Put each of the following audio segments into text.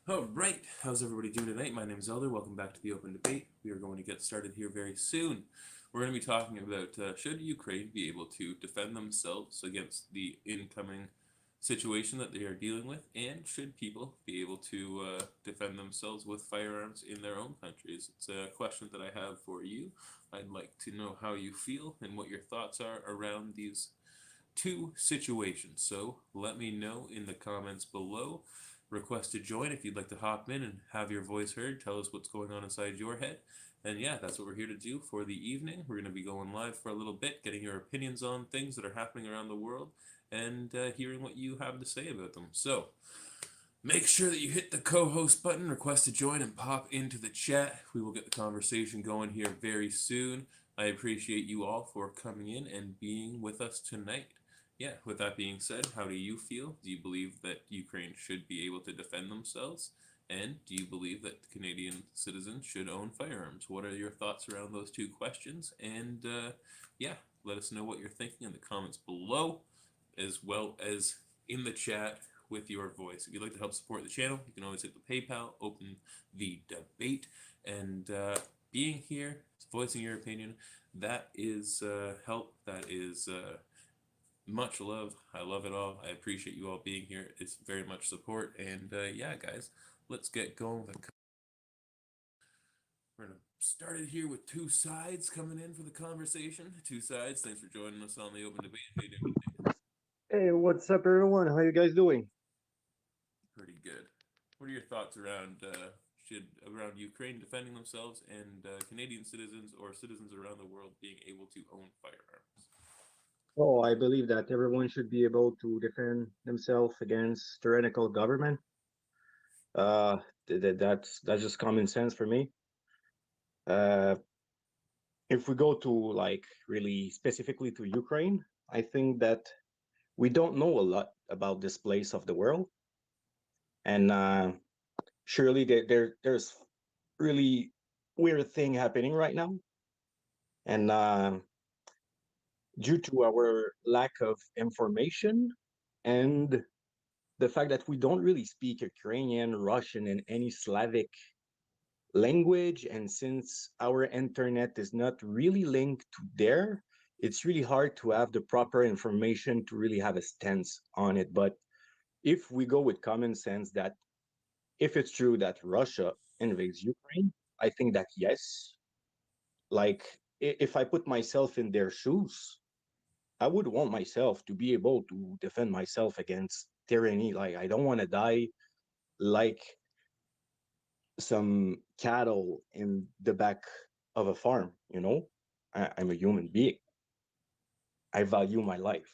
All right, how's everybody doing tonight? My name is Elder. Welcome back to the Open Debate. We are going to get started here very soon. We're going to be talking about should Ukraine be able to defend themselves against the incoming situation that they are dealing with, and should people be able to defend themselves with firearms in their own countries? It's a question that I have for you. I'd like to know how you feel and what your thoughts are around these two situations. So let me know in the comments below. Request to join if you'd like to hop in and have your voice heard. Tell us what's going on inside your head. And yeah, that's what we're here to do for the evening. We're going to be going live for a little bit, getting your opinions on things that are happening around the world and hearing what you have to say about them. So make sure that you hit the co-host button, request to join, and pop into the chat. We will get the conversation going here very soon. I appreciate you all for coming in and being with us tonight. Yeah, with that being said, how do you feel? Do you believe that Ukraine should be able to defend themselves? And do you believe that Canadian citizens should own firearms? What are your thoughts around those two questions? And yeah, let us know what you're thinking in the comments below, as well as in the chat with your voice. If you'd like to help support the channel, you can always hit the PayPal, open the debate, and being here, voicing your opinion, that is help. That is much love. I love it all. I appreciate you all being here. It's very much support. And yeah, guys, let's get going with we're gonna start it here with two sides coming in for the conversation. Two sides. Thanks for joining us on the open debate. How you doing? Hey, what's up, everyone? How you guys doing? Pretty good. What are your thoughts around should around Ukraine defending themselves and Canadian citizens or citizens around the world being able to own firearms? Oh, I believe that everyone should be able to defend themselves against tyrannical government. Uh, that's just common sense for me. Uh, if we go to like really specifically to Ukraine, I think that we don't know a lot about this place of the world, and surely there's really weird thing happening right now, and due to our lack of information and the fact that we don't really speak Ukrainian, Russian, and any Slavic language, and since our internet is not really linked to there, it's really hard to have the proper information to really have a stance on it. But if we go with common sense that if it's true that Russia invades Ukraine, I think that yes, like if I put myself in their shoes, I would want myself to be able to defend myself against tyranny. Like I don't want to die like some cattle in the back of a farm. I'm a human being. I value my life.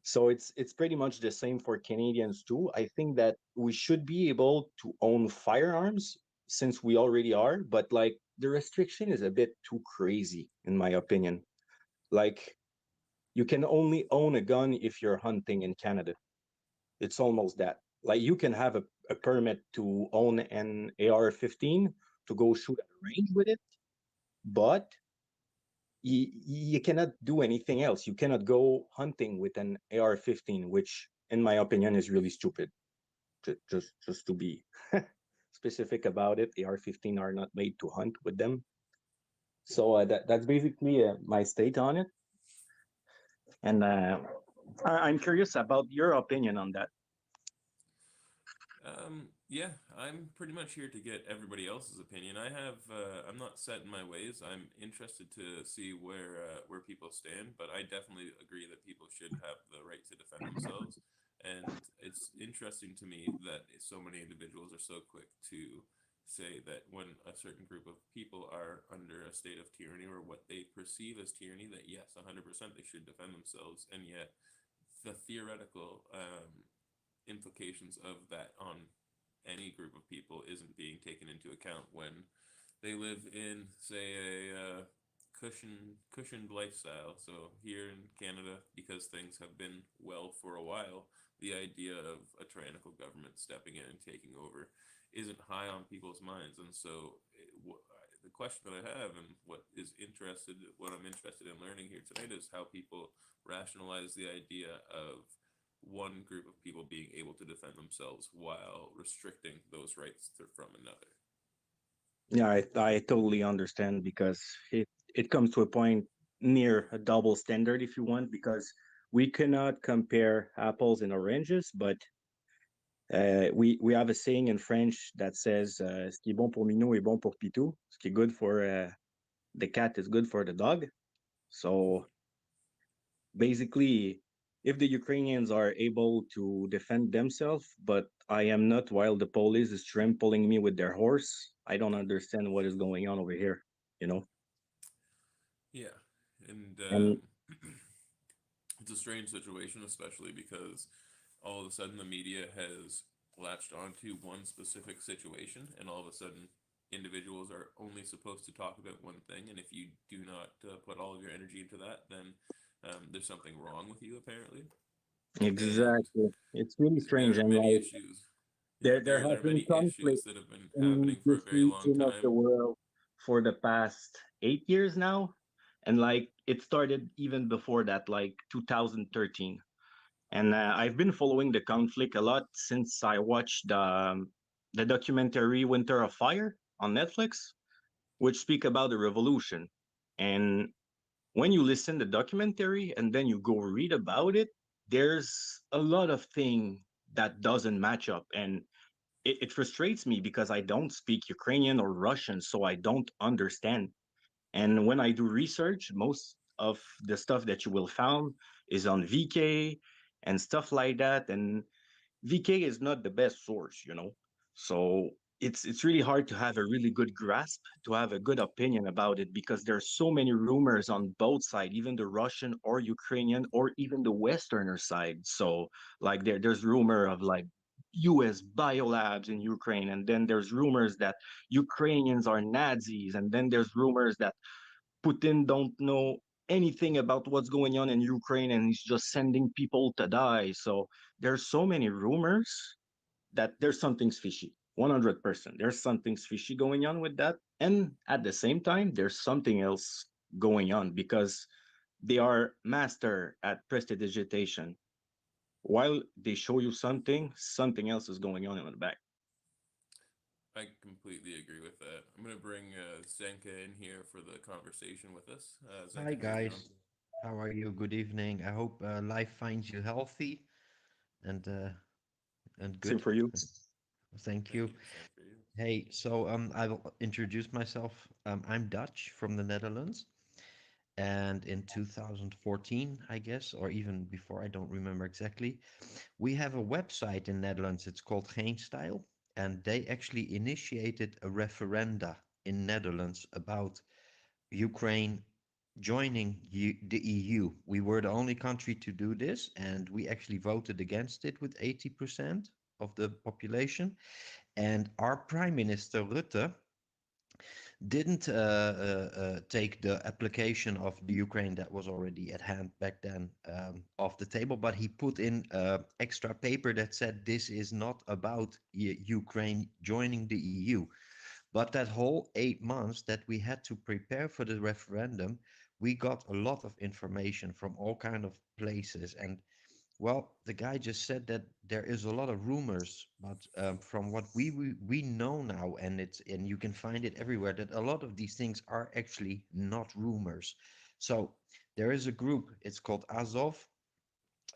So it's pretty much the same for Canadians too. I think that we should be able to own firearms since we already are, but like the restriction is a bit too crazy in my opinion. Like you can only own a gun if you're hunting in Canada. It's almost that. Like you can have a permit to own an AR-15 to go shoot at a range with it, but you cannot do anything else. You cannot go hunting with an AR-15, which, in my opinion, is really stupid. Just to be specific about it, AR-15 are not made to hunt with them. So that's basically my state on it, and I'm curious about your opinion on that. Yeah, I'm pretty much here to get everybody else's opinion. I'm not set in my ways. I'm interested to see where people stand, but I definitely agree that people should have the right to defend themselves. And it's interesting to me that so many individuals are so quick to say that when a certain group of people are under a state of tyranny or what they perceive as tyranny, that yes, 100% they should defend themselves, and yet the theoretical implications of that on any group of people isn't being taken into account when they live in, say, a cushioned lifestyle. So here in Canada, because things have been well for a while, the idea of a tyrannical government stepping in and taking over isn't high on people's minds. And so the question that I have and what I'm interested in learning here tonight is how people rationalize the idea of one group of people being able to defend themselves while restricting those rights from another. Yeah, I totally understand because it comes to a point near a double standard, if you want, because we cannot compare apples and oranges, but we have a saying in French that says, "Ce qui est bon pour Minou est bon pour Pitou." Ce qui est good for the cat is good for the dog. So basically, if the Ukrainians are able to defend themselves, but I am not, while the police is trampling me with their horse, I don't understand what is going on over here, you know? Yeah, and And it's a strange situation, especially because all of a sudden the media has latched onto one specific situation, and all of a sudden individuals are only supposed to talk about one thing, and if you do not put all of your energy into that, then there's something wrong with you apparently. And exactly, it's really there strange. are And many like issues. Yeah, there there has are been many issues conflict that have been in happening for a this very long region of the time. world for the past 8 years now. And like it started even before that, like 2013. And I've been following the conflict a lot since I watched the documentary Winter of Fire on Netflix, which speak about the revolution. And when you listen to the documentary and then you go read about it, there's a lot of thing that doesn't match up. And it frustrates me because I don't speak Ukrainian or Russian, so I don't understand. And when I do research, most of the stuff that you will find is on VK and stuff like that. And VK is not the best source, you know. So it's really hard to have a really good grasp, to have a good opinion about it because there's so many rumors on both sides, even the Russian or Ukrainian or even the Westerner side. So like there's rumor of like US biolabs in Ukraine, and then there's rumors that Ukrainians are Nazis, and then there's rumors that Putin don't know anything about what's going on in Ukraine and he's just sending people to die. So there's so many rumors that there's something's fishy. 100%. There's something's fishy going on with that. And at the same time, there's something else going on because they are master at prestidigitation. While they show you something, something else is going on in the back. I completely agree with that. I'm going to bring Zenka in here for the conversation with us. Hi Zenka, how you doing? guys, how are you? Good evening. I hope life finds you healthy and uh, and Same good. for you. Thank Thank you. you. Same for you. Hey, so I will introduce myself. I'm Dutch from the Netherlands, and in 2014, I guess, or even before, I don't remember exactly, we have a website in Netherlands. It's called Geen Stijl, and they actually initiated a referenda in Netherlands about Ukraine joining the EU. We were the only country to do this, and we actually voted against it with 80% of the population. And our Prime Minister Rutte didn't take the application of the Ukraine that was already at hand back then off the table, but he put in extra paper that said this is not about Ukraine joining the EU. But that whole 8 months that we had to prepare for the referendum, we got a lot of information from all kind of places. And well, the guy just said that there is a lot of rumors, but from what we know now, and you can find it everywhere, that a lot of these things are actually not rumors. So there is a group. It's called Azov,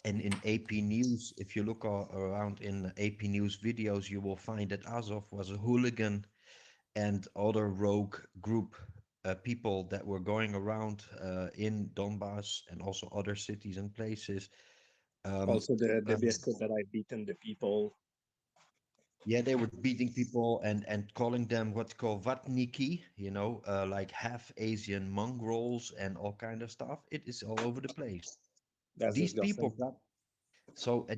and in AP News, if you look around in AP News videos, you will find that Azov was a hooligan and other rogue group people that were going around in Donbass and also other cities and places. Um, Also, the um, biscuit that I've beaten the people. yeah, they were beating people and calling them what's called vatniki, like half Asian mongrels and all kind of stuff. It is all over the place. That's These people disgusting. got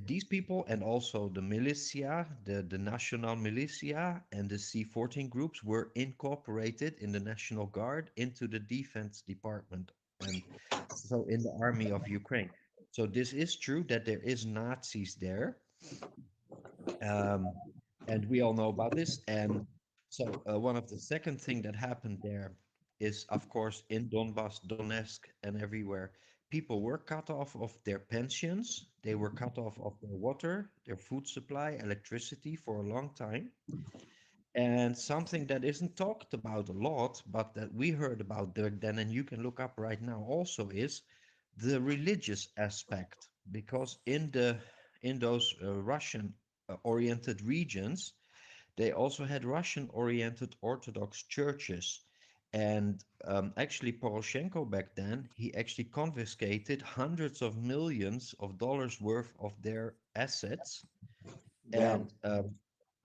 these people and also the militia, the national militia and the C-14 groups were incorporated in the National Guard into the Defense Department and so in the army of Ukraine. So this is true that there is Nazis there, um, and we all know about this. And so one of the second thing that happened there is, of course, in Donbass, Donetsk, and everywhere, people were cut off of their pensions, they were cut off of their water, their food supply, electricity for a long time. And something that isn't talked about a lot, but that we heard about back then, and you can look up right now also, is the religious aspect. Because in those Russian oriented regions, they also had Russian oriented Orthodox churches. And actually, Poroshenko back then, he actually confiscated hundreds of millions of dollars worth of their assets. Damn.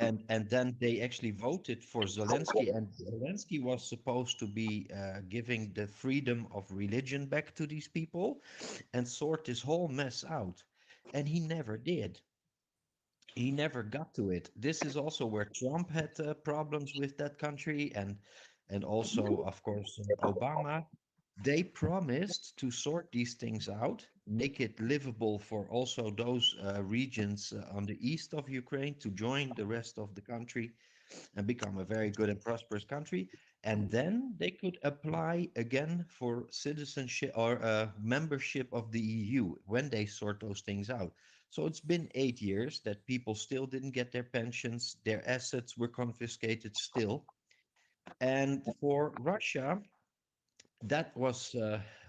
And then they actually voted for Zelensky, and Zelensky was supposed to be giving the freedom of religion back to these people and sort this whole mess out. And he never did. He never got to it. This is also where Trump had problems with that country, and also, of course, Obama. They promised to sort these things out, make it livable for also those regions on the east of Ukraine to join the rest of the country and become a very good and prosperous country. And then they could apply again for citizenship or membership of the EU when they sort those things out. So it's been 8 years that people still didn't get their pensions, their assets were confiscated still. And for Russia, that was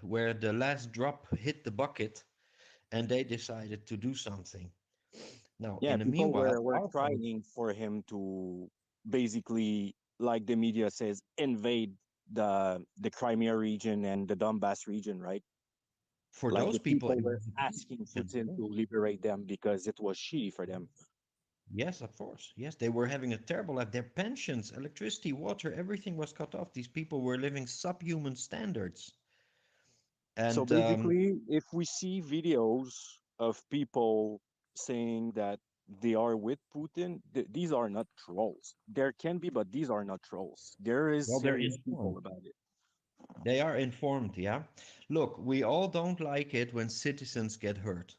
where the last drop hit the bucket and they decided to do something. Now, Yeah, in the people meanwhile, were our part, crying for him to basically, like the media says, invade the Crimea region and the Donbass region, right? for Like those the people, people it were was a peace asking mission. Putin to liberate them because it was shitty for them. Yes, of course. Yes, they were having a terrible life. Their pensions, electricity, water, everything was cut off. These people were living subhuman standards. So And basically, if we see videos of people saying that they are with Putin, these are not trolls. There can be, but these are not trolls. There is well, they're serious people informed. about it. They are informed, yeah. Look, we all don't like it when citizens get hurt.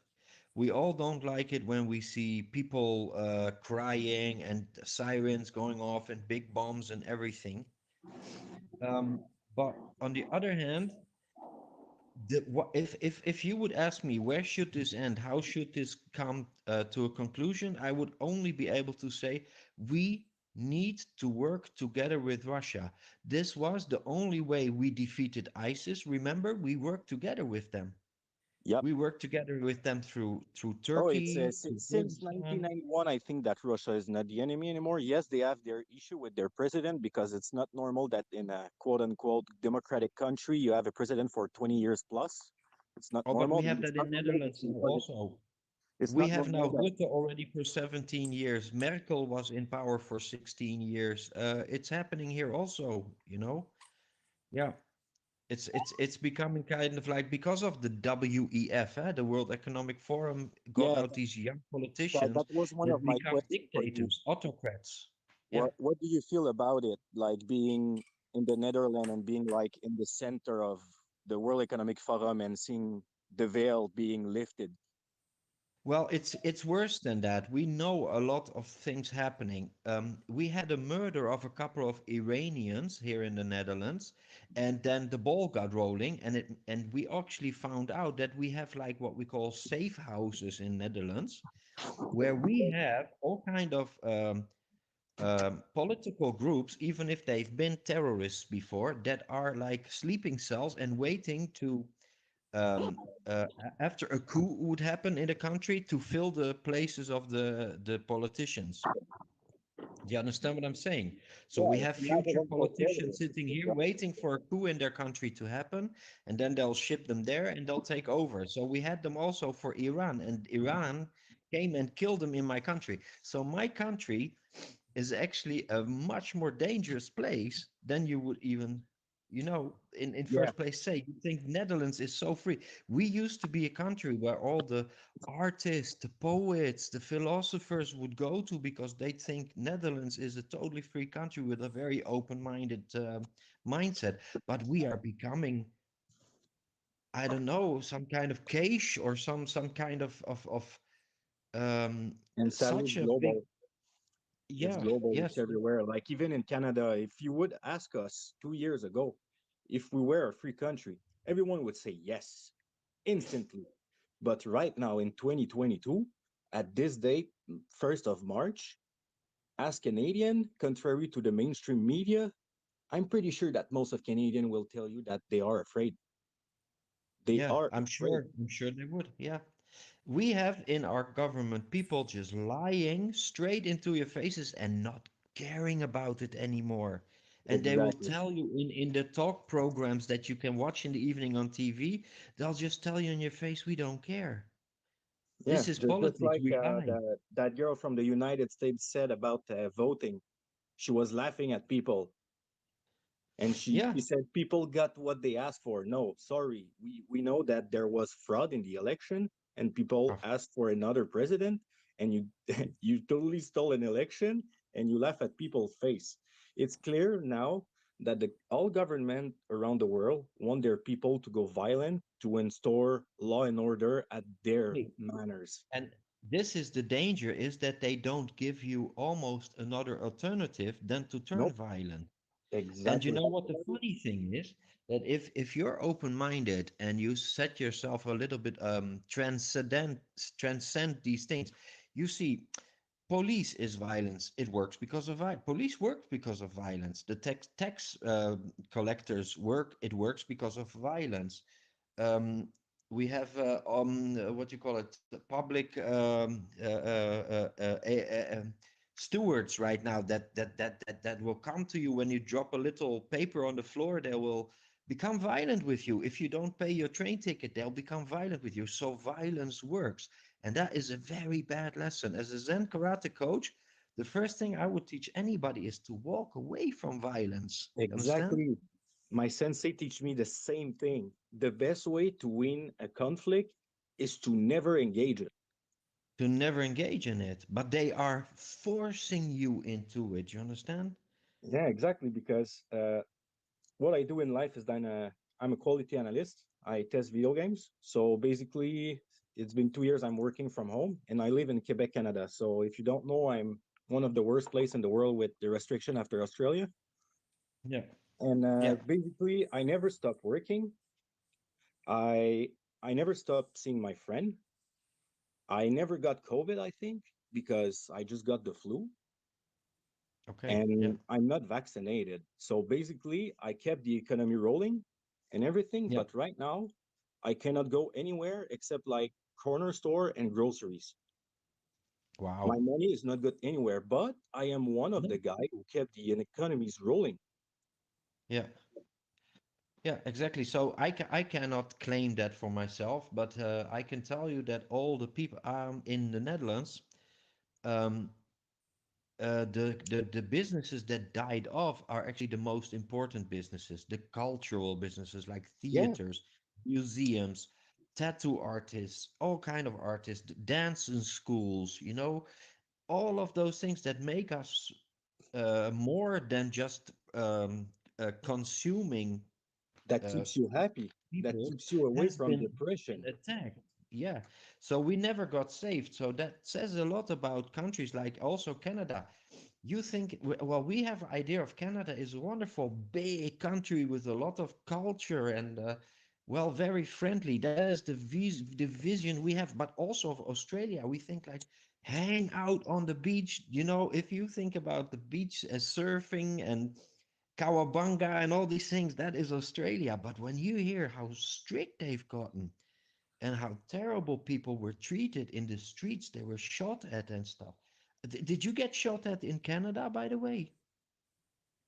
We all don't like it when we see people crying and sirens going off and big bombs and everything. But on the other hand, if you would ask me where should this end, how should this come to a conclusion, I would only be able to say we need to work together with Russia. This was the only way we defeated ISIS. Remember, we worked together with them. Yep. We worked together with them through Oh, it's Turkey, through since Kurdistan. 1991, I think that Russia is not the enemy anymore. Yes, they have their issue with their president because it's not normal that in a quote unquote democratic country you have a president for 20 years plus. It's not Oh, but normal. we have It's that not in normal Netherlands now because also. it's We not have now normal that Rutte already for 17 years. Merkel was in power for 16 years. It's happening here also, you know? Yeah. It's becoming kind of like because of the WEF, the World Economic Forum got yeah, out these young that politicians was one of that my become questions for you. dictators, autocrats. Yeah. What do you feel about it? Like being in the Netherlands and being like in the center of the World Economic Forum and seeing the veil being lifted. Well, it's worse than that. We know a lot of things happening. We had a murder of a couple of Iranians here in the Netherlands, and then the ball got rolling, and we actually found out that we have like what we call safe houses in Netherlands, where we have all kind of political groups, even if they've been terrorists before, that are like sleeping cells and waiting to um, after a coup would happen in the country to fill the places of the politicians. Do you understand what I'm saying? So we Yeah, have future imagine for politicians terrorists. sitting here Yeah. waiting for a coup in their country to happen, and then they'll ship them there and they'll take over. So we had them also for Iran, and Iran came and killed them in my country. So my country is actually a much more dangerous place than you would even, in Yeah. first place say. You think Netherlands is so free. We used to be a country where all the artists, the poets, the philosophers would go to because they think Netherlands is a totally free country with a very open-minded mindset. But we are becoming, I don't know, some kind of cache or some kind of um, And sadly, such it's a big, global. It's yeah, global. It's yes. everywhere. Like even in Canada, if you would ask us 2 years ago if we were a free country, everyone would say yes. instantly. But right now in 2022, at this date, 1st of March, as Canadian, contrary to the mainstream media, I'm pretty sure that most of Canadian will tell you that they are afraid. They Yeah, are I'm afraid. sure. I'm sure they would. Yeah. We have in our government people just lying straight into your faces and not caring about it anymore. And they will Exactly. tell you in the talk programs that you can watch in the evening on TV, they'll just tell you in your face, we don't care. Yeah, This is just politics, like we lie. that girl from the United States said about voting. She was laughing at people, and Yeah. she said people got what they asked for. No, sorry, we know that there was fraud in the election, and people Of- asked for another president, and you you totally stole an election, and you laugh at people's face. It's clear now that all government around the world want their people to go violent to install law and order at their Hey, manners. and this is the danger is that they don't give you almost another alternative than to turn Nope, violent. And you exactly. know what the funny thing is? That if you're open-minded and you set yourself a little bit transcend these things, you see, police is violence. It works because of violence. Police works because of violence. The tax collectors work. It works because of violence. Um, we have what you call it, the public stewards right now that will come to you when you drop a little paper on the floor. They will become violent with you. If you don't pay your train ticket, they'll become violent with you. So violence works, and that is a very bad lesson. As a Zen karate coach, the first thing I would teach anybody is to walk away from violence. You understand? Exactly. My sensei teach me the same thing. The best way to win a conflict is to never engage it. To never engage in it, but they are forcing you into it. You understand? Yeah, exactly. Because what I do in life is that I'm a quality analyst. I test video games. So basically, it's been 2 years I'm working from home, and I live in Quebec, Canada. So if you don't know, I'm one of the worst place in the world with the restriction after Australia. Yeah. And Yeah. basically, I never stopped working. I I never stopped seeing my friend. I never got COVID, I think, because I just got the flu Okay. Yeah. and I'm not vaccinated. So basically, I kept the economy rolling and everything. Yeah. But right now, I cannot go anywhere except like corner store and groceries. My Wow. money is not good anywhere, but I am one of No. the guy who kept the economies rolling. Yeah. Yeah. Exactly. So I cannot claim that for myself, but I can tell you that all the people in the Netherlands, um, the businesses that died off are actually the most important businesses, the cultural businesses like Yeah, theaters, museums, tattoo artists, all kind of artists, dancing schools, all of those things that make us more than just consuming that uh, keeps you happy. That people keeps you away has from been depression. attacked. Yeah. So we never got saved. So that says a lot about countries like also Canada. You think, well, we have an idea of Canada is a wonderful big country with a lot of culture and, well, very friendly. That is the vision we have. But also of Australia, we think like hang out on the beach. If you think about the beach as surfing and Cowabunga and all these things, that is Australia. But when you hear how strict they've gotten and how terrible people were treated in the streets, they were shot at and stuff. Did you get shot at in Canada, by the way?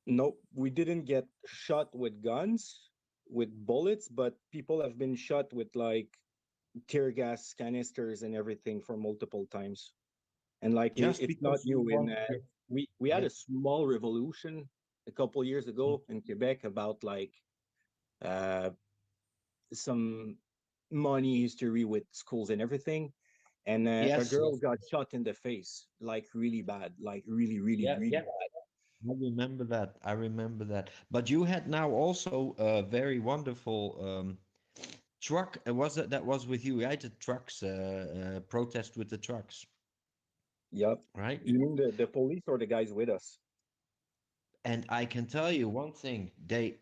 No, we didn't get shot with guns, with bullets, but people have been shot with like tear gas canisters and everything for multiple times. And like Just it's not because you new. In want your. we had Yeah. a small revolution a couple years Mm. ago in Quebec about like uh, some money history with schools and everything. And a Yes, girl yes. got shot in the face, like really bad, like really, really, Yeah, really yeah. bad. I remember that. I remember that. But you had now also a very wonderful truck. Was it that was with you, right? The trucks, protest with the trucks, Yep. right? You mean the police or the guys with us? And I can tell you one thing, they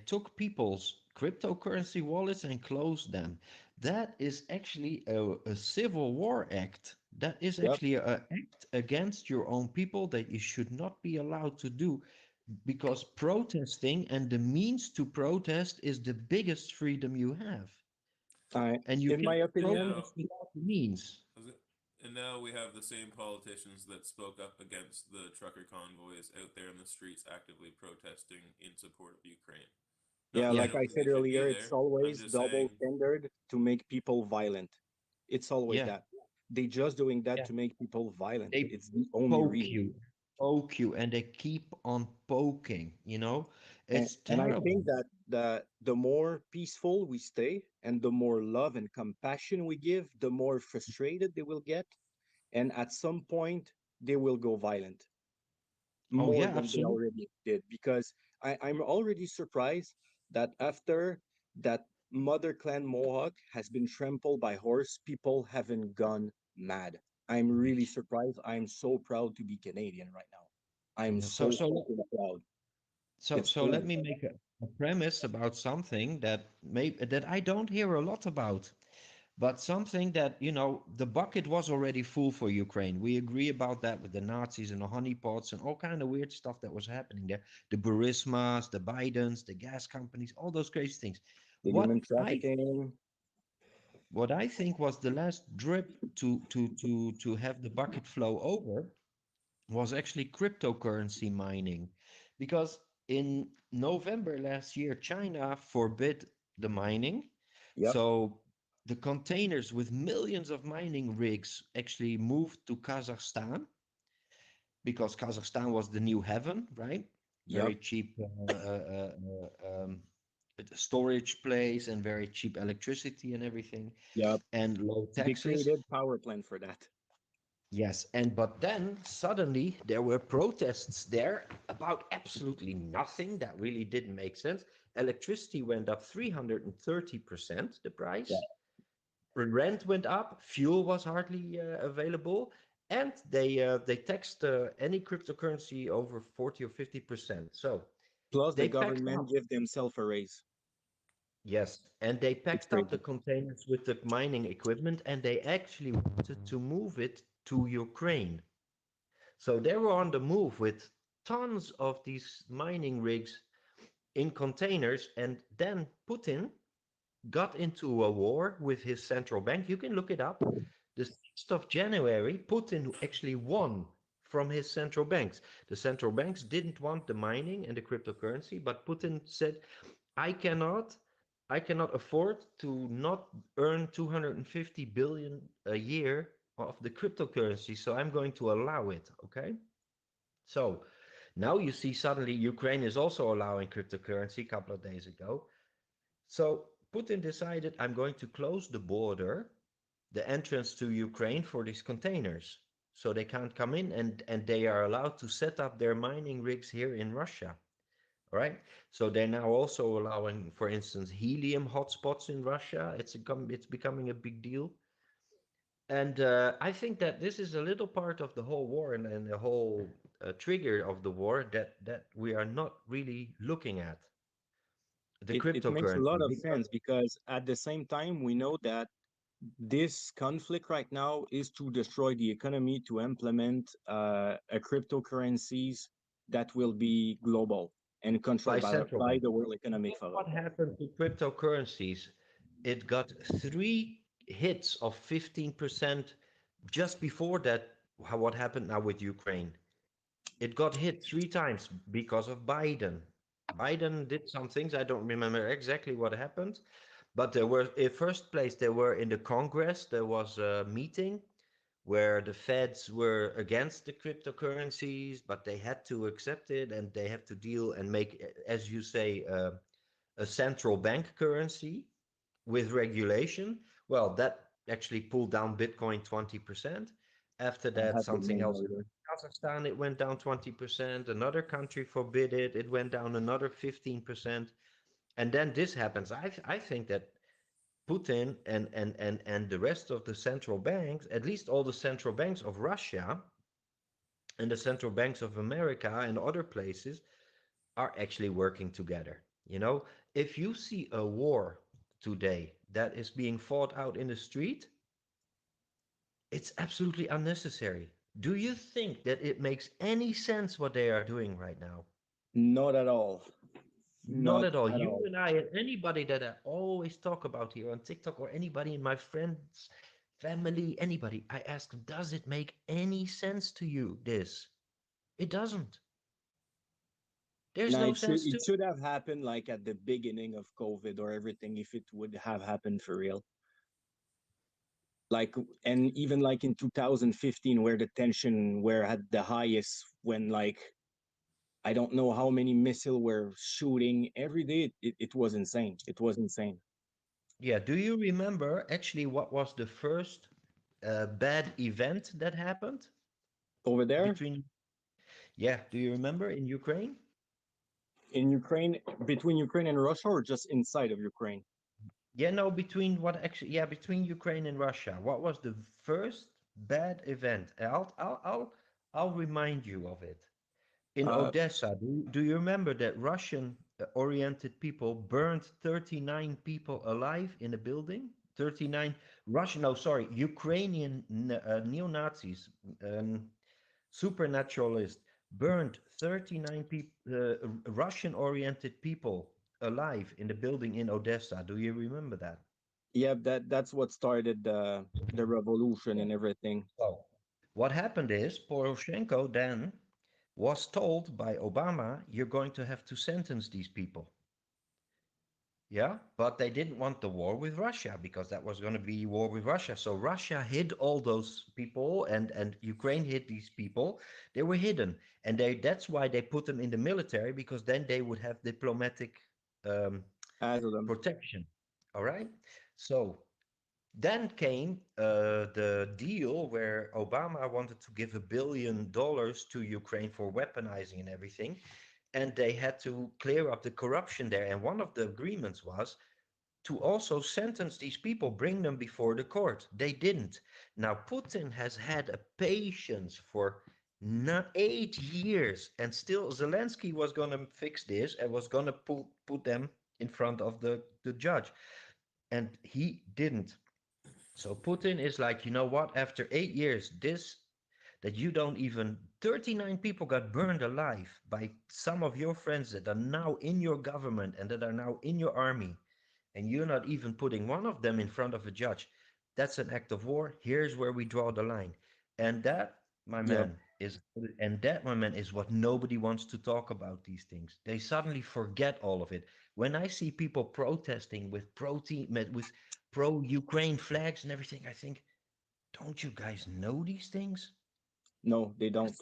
took people's cryptocurrency wallets and closed them. That is actually a civil war act. That is Yep. actually an act against your own people that you should not be allowed to do, because protesting and the means to protest is the biggest freedom you have. And you In my cannot And opinion, now, protest without the means. and now we have the same politicians that spoke up against the trucker convoys out there in the streets actively protesting in support of Ukraine. Not yeah, that I Yeah, like don't I think said they should be earlier, it's there. I'm always just double saying, standard to make people violent. It's always yeah, that. They just doing that yeah. to make people violent. They It's the only poke reason. you, poke you, and they keep on poking, you know? It's And I terrible. think that the more peaceful we stay and the more love and compassion we give, the more frustrated they will get. And at some point, they will go violent Oh, more yeah, than they absolutely. already did. Because I'm already surprised that after that Mother Clan Mohawk has been trampled by horse, people haven't gone mad. I'm really surprised. I'm so proud to be Canadian right now. I'm Yeah. So, so so, fucking proud. so, It's so let crazy. me make a premise about something that I don't hear a lot about, but something that, the bucket was already full for Ukraine. We agree about that with the Nazis and the honeypots and all kind of weird stuff that was happening there. The Burismas, the Bidens, the gas companies, all those crazy things. The What human I trafficking. what I think was the last drip to have the bucket flow over was actually cryptocurrency mining, because in November last year, China forbid the mining. Yep, So the containers with millions of mining rigs actually moved to Kazakhstan, because Kazakhstan was the new heaven, right? yep, Very cheap storage place and very cheap electricity and everything, yep. and low They taxes. created power plant for that. Yes, and but then suddenly there were protests there about absolutely nothing that really didn't make sense. Electricity went up 330%, the Yeah. price. Rent went up, fuel was hardly available, and they taxed any cryptocurrency over 40 or 50%. So Plus, the they packed government up, give themselves a raise. yes, and they It's packed up the crazy. containers with the mining equipment, and they actually wanted to move it to Ukraine. So they were on the move with tons of these mining rigs in containers. And then Putin got into a war with his central bank. You can look it up. The 6th of January, Putin actually won from his central banks. The central banks didn't want the mining and the cryptocurrency, but Putin said, I cannot I cannot afford to not earn 250 billion a year of the cryptocurrency, so I'm going to allow it, okay? So now you see suddenly Ukraine is also allowing cryptocurrency a couple of days ago. So Putin decided, I'm going to close the border, the entrance to Ukraine for these containers. So they can't come in, and they are allowed to set up their mining rigs here in Russia. All right. So they're now also allowing, for instance, helium hotspots in Russia. It's becoming a big deal. And I think that this is a little part of the whole war, and the whole trigger of the war that we are not really looking at the It makes a lot cryptocurrency, of because sense because at the same time, we know that this conflict right now is to destroy the economy, to implement a cryptocurrencies that will be global and by controlled central by banks. the World Economic Look Forum. what happened to cryptocurrencies. It got three hits of 15% just before that. What happened now with Ukraine? It got hit three times because of Biden. Biden did some things. I don't remember exactly what happened, but there were, in first place, there were in the Congress, there was a meeting where the feds were against the cryptocurrencies, but they had to accept it, and they have to deal and make, as you say, a central bank currency with regulation. Well, that actually pulled down Bitcoin 20%. After I that, have the something name else later. happened in Kazakhstan, it went down 20%. Another country forbid it, it went down another 15%. And then this happens. I think that Putin and the rest of the central banks, at least all the central banks of Russia and the central banks of America and other places, are actually working together. You know, if you see a war today that is being fought out in the street, it's absolutely unnecessary. Do you think that it makes any sense what they are doing right now? Not at all. Not Not at all. at You all. and I and anybody that I always talk about here on TikTok or anybody in my friends, family, anybody, I ask them, does it make any sense to you, this? It doesn't. There's Now no sense to it it. should have happened like at the beginning of COVID or everything if it would have happened for real. Like, and even like in 2015 where the tension were at the highest, when like I don't know how many missile were shooting every day. It was insane. It was insane. Yeah, do you remember actually what was the first bad event that happened Over there between, yeah, do you remember in Ukraine? in Ukraine, between Ukraine and Russia, or just inside of Ukraine? Yeah, no, between what actually, yeah, between Ukraine and Russia. What was the first bad event? I'll remind you of it. In Uh, Odessa, do you remember that Russian oriented people burned 39 people alive in a building? 39 Russian, no, sorry, Ukrainian neo-Nazis, um, supernaturalists, burned 39 people, Russian oriented people alive in the building in Odessa. Do you remember that? yeah, that's what started the revolution Yeah. and everything. So, what happened is Poroshenko then was told by Obama, you're going to have to sentence these people. Yeah, but they didn't want the war with Russia because that was going to be war with Russia. So Russia hid all those people and Ukraine hid these people. They were hidden. And that's why they put them in the military because then they would have diplomatic um, As of them. protection. All right. So then came the deal where Obama wanted to give $1 billion to Ukraine for weaponizing and everything. And they had to clear up the corruption there. And one of the agreements was to also sentence these people, bring them before the court. They didn't. Now, Putin has had a patience for 8 years, and still Zelensky was going to fix this and was going to put them in front of the judge. And he didn't. So Putin is like, you know what? After 8 years, this that you don't even 39 people got burned alive by some of your friends that are now in your government and that are now in your army, and you're not even putting one of them in front of a judge. That's an act of war. Here's where we draw the line. And that, my Yep. man, is what nobody wants to talk about these things. They suddenly forget all of it. When I see people protesting with with pro-Ukraine flags and everything, I think, don't you guys know these things? No, they don't.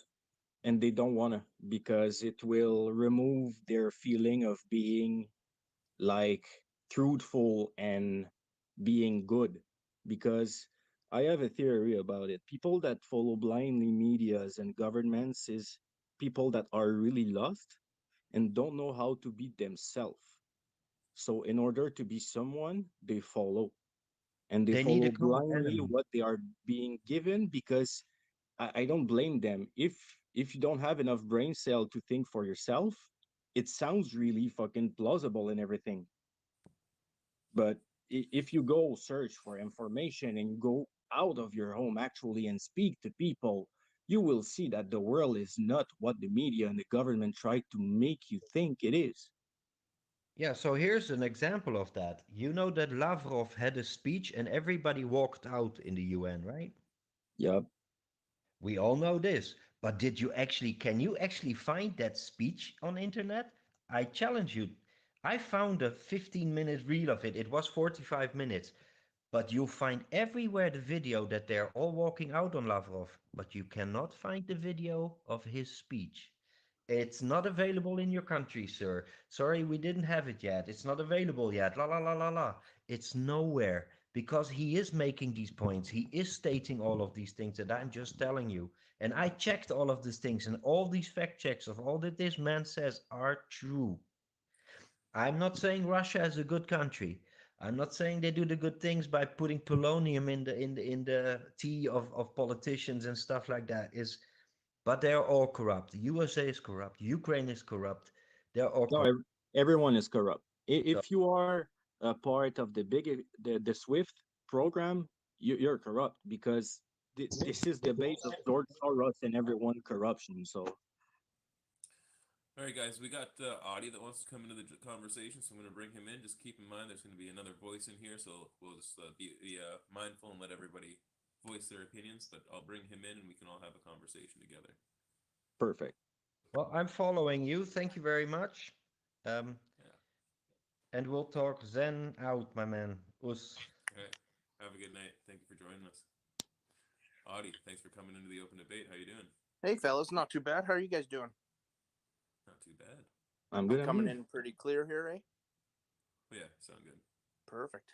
And they don't wanna, because it will remove their feeling of being like truthful and being good. Because I have a theory about it. People that follow blindly medias and governments is people that are really lost and don't know how to be themselves. So in order to be someone, they follow, and they They need a follow common blindly enemy. what they are being given, because I don't blame them. If you don't have enough brain cell to think for yourself, it sounds really fucking plausible and everything. But if you go search for information and you go out of your home actually and speak to people, you will see that the world is not what the media and the government try to make you think it is. Yeah, so here's an example of that. You know that Lavrov had a speech and everybody walked out in the UN, right? Yep. We all know this. But can you actually find that speech on internet? I challenge you. I found a 15-minute reel of it. It was 45 minutes. But you'll find everywhere the video that they're all walking out on Lavrov. But you cannot find the video of his speech. It's not available in your country, sir. Sorry, we didn't have it yet. It's not available yet. La la la la la. It's nowhere because he is making these points. He is stating all of these things that I'm just telling you. And I checked all of these things, and all these fact checks of all that this man says are true. I'm not saying Russia is a good country. I'm not saying they do the good things by putting polonium in the tea of politicians and stuff like that. But they're all corrupt. The USA is corrupt. Ukraine is corrupt. They're all No, corrupt. everyone is corrupt. So, If you are a part of the the Swift program, you're corrupt because this is the base of George Soros and everyone corruption. So All right, guys, we got Audie that wants to come into the conversation, so I'm going to bring him in. Just keep in mind there's going to be another voice in here, so we'll just be mindful and let everybody voice their opinions, but I'll bring him in and we can all have a conversation together. perfect. Well, I'm following you. Thank you very much. Um, Yeah. and we'll talk Zen out, my man. Us. All right. Have a good night. Thank you for joining us. Audie, thanks for coming into the open debate. How you doing? Hey, fellas, not too bad. How are you guys doing? Not too bad. I'm I'm good. I'm coming good. in pretty clear here, eh? Oh, yeah, sound good. Perfect.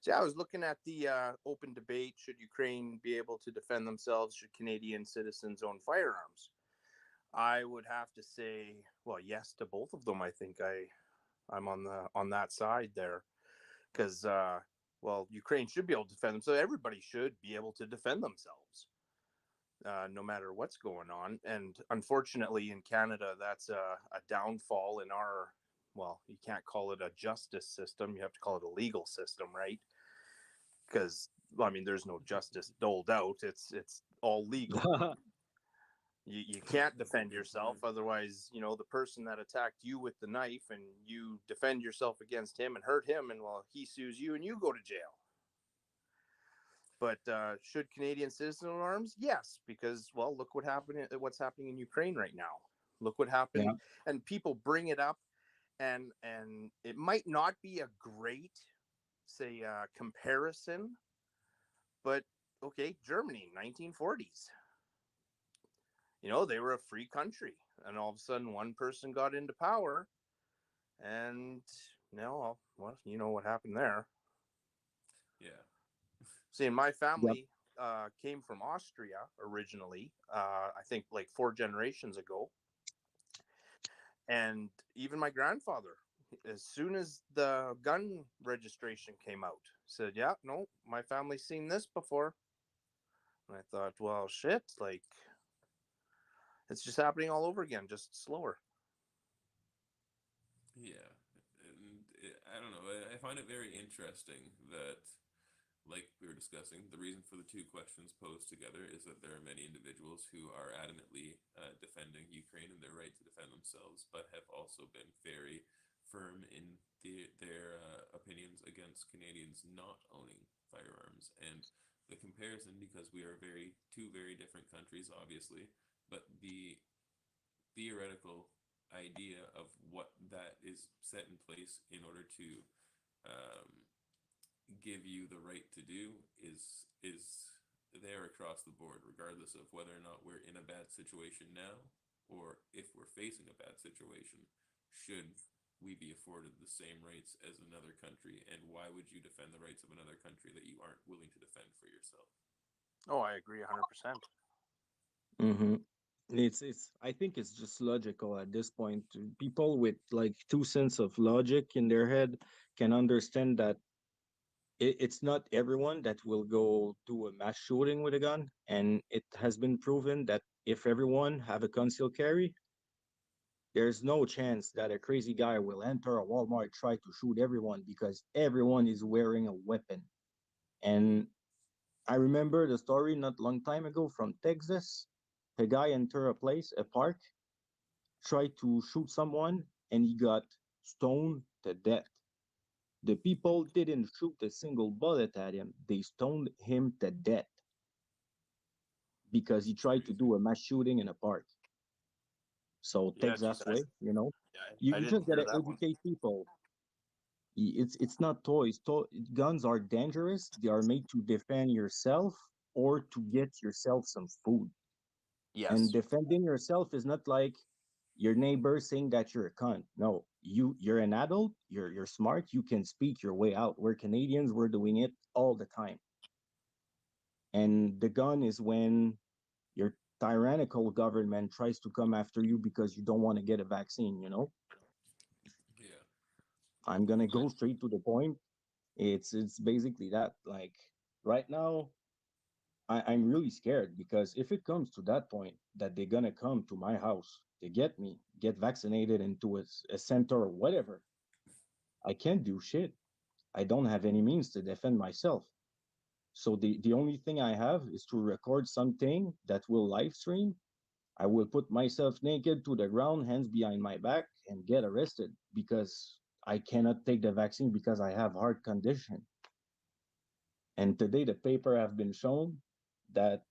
So, yeah, I was looking at the open debate. Should Ukraine be able to defend themselves? Should Canadian citizens own firearms? I would have to say, well, yes to both of them. I think I'm on that side there because, well, Ukraine should be able to defend themselves. Everybody should be able to defend themselves. No matter what's going on. And unfortunately, in Canada, that's a downfall in our, well, you can't call it a justice system. You have to call it a legal system, right? Because, well, I mean, there's no justice doled out. It's all legal. You can't defend yourself. Otherwise, you know, the person that attacked you with the knife and you defend yourself against him and hurt him, and well, he sues you and you go to jail. But should Canadian citizen own arms? Yes, because well, look what happened. What's happening in Ukraine right now? Look what happened, Yeah. and people bring it up, and it might not be a great, say, comparison, but okay, Germany, 1940s. You know, they were a free country, and all of a sudden, one person got into power, and well, you know what happened there. Yeah. See, my Yep. family came from Austria originally. I think like 4 generations ago, and even my grandfather, as soon as the gun registration came out, said, "Yeah, no, my family's seen this before." And I thought, well, shit, like it's just happening all over again, just slower. Yeah. And I don't know. I find it very interesting that, like we were discussing, the reason for the two questions posed together is that there are many individuals who are adamantly defending Ukraine and their right to defend themselves, but have also been very firm in their opinions against Canadians not owning firearms. And the comparison, because we are two very different countries, obviously, but the theoretical idea of what that is set in place in order to um, give you the right to do is there across the board, regardless of whether or not we're in a bad situation now or if we're facing a bad situation. Should we be afforded the same rights as another country, and why would you defend the rights of another country that you aren't willing to defend for yourself? Oh, I agree 100%. Mm-hmm. It's I think it's just logical at this point. People with like 2 cents of logic in their head can understand that it's not everyone that will go do a mass shooting with a gun, and it has been proven that if everyone have a concealed carry, there's no chance that a crazy guy will enter a Walmart, try to shoot everyone, because everyone is wearing a weapon. And I remember the story not long time ago from Texas. A guy entered a place, a park, tried to shoot someone, and he got stoned to death. The people didn't shoot a single bullet at him. They stoned him to death because he It's tried to crazy. do a mass shooting in a park. So Yeah, geez, Texas way, you know, I you didn't just hear gotta that one. educate people. It's not toys. Guns are dangerous. They are made to defend yourself or to get yourself some food. And Yes. defending yourself is not like your neighbor saying that you're a cunt. No, you're an adult. You're smart. You can speak your way out. We're Canadians. We're doing it all the time. And the gun is when your tyrannical government tries to come after you because you don't want to get a vaccine. You know, Yeah. I'm gonna go straight to the point. It's basically that. Like right now, I'm really scared because if it comes to that point that they're gonna come to my house to get me, get vaccinated into a center or whatever, I can't do shit. I don't have any means to defend myself. So the only thing I have is to record something that will live stream. I will put myself naked to the ground, hands behind my back, and get arrested because I cannot take the vaccine because I have heart condition. And today the paper have been shown that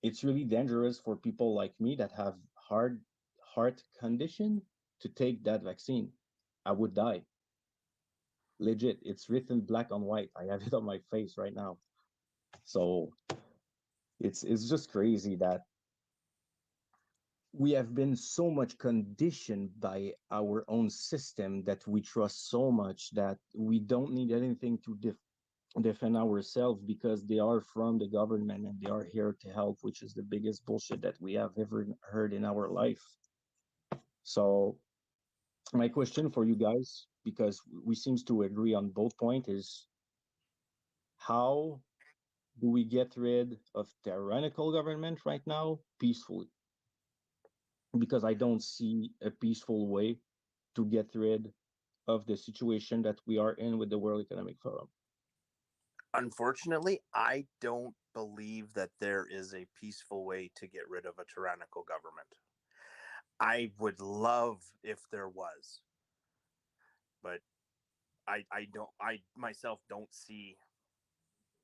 it's really dangerous for people like me that have hard heart condition to take that vaccine. I would die. Legit, it's written black on white. I have it on my face right now. So it's just crazy that we have been so much conditioned by our own system that we trust so much that we don't need anything to defend ourselves because they are from the government and they are here to help, which is the biggest bullshit that we have ever heard in our life. So my question for you guys, because we seems to agree on both points, is how do we get rid of tyrannical government right now peacefully? Because I don't see a peaceful way to get rid of the situation that we are in with the World Economic Forum. Unfortunately, I don't believe that there is a peaceful way to get rid of a tyrannical government. I would love if there was, but I myself don't see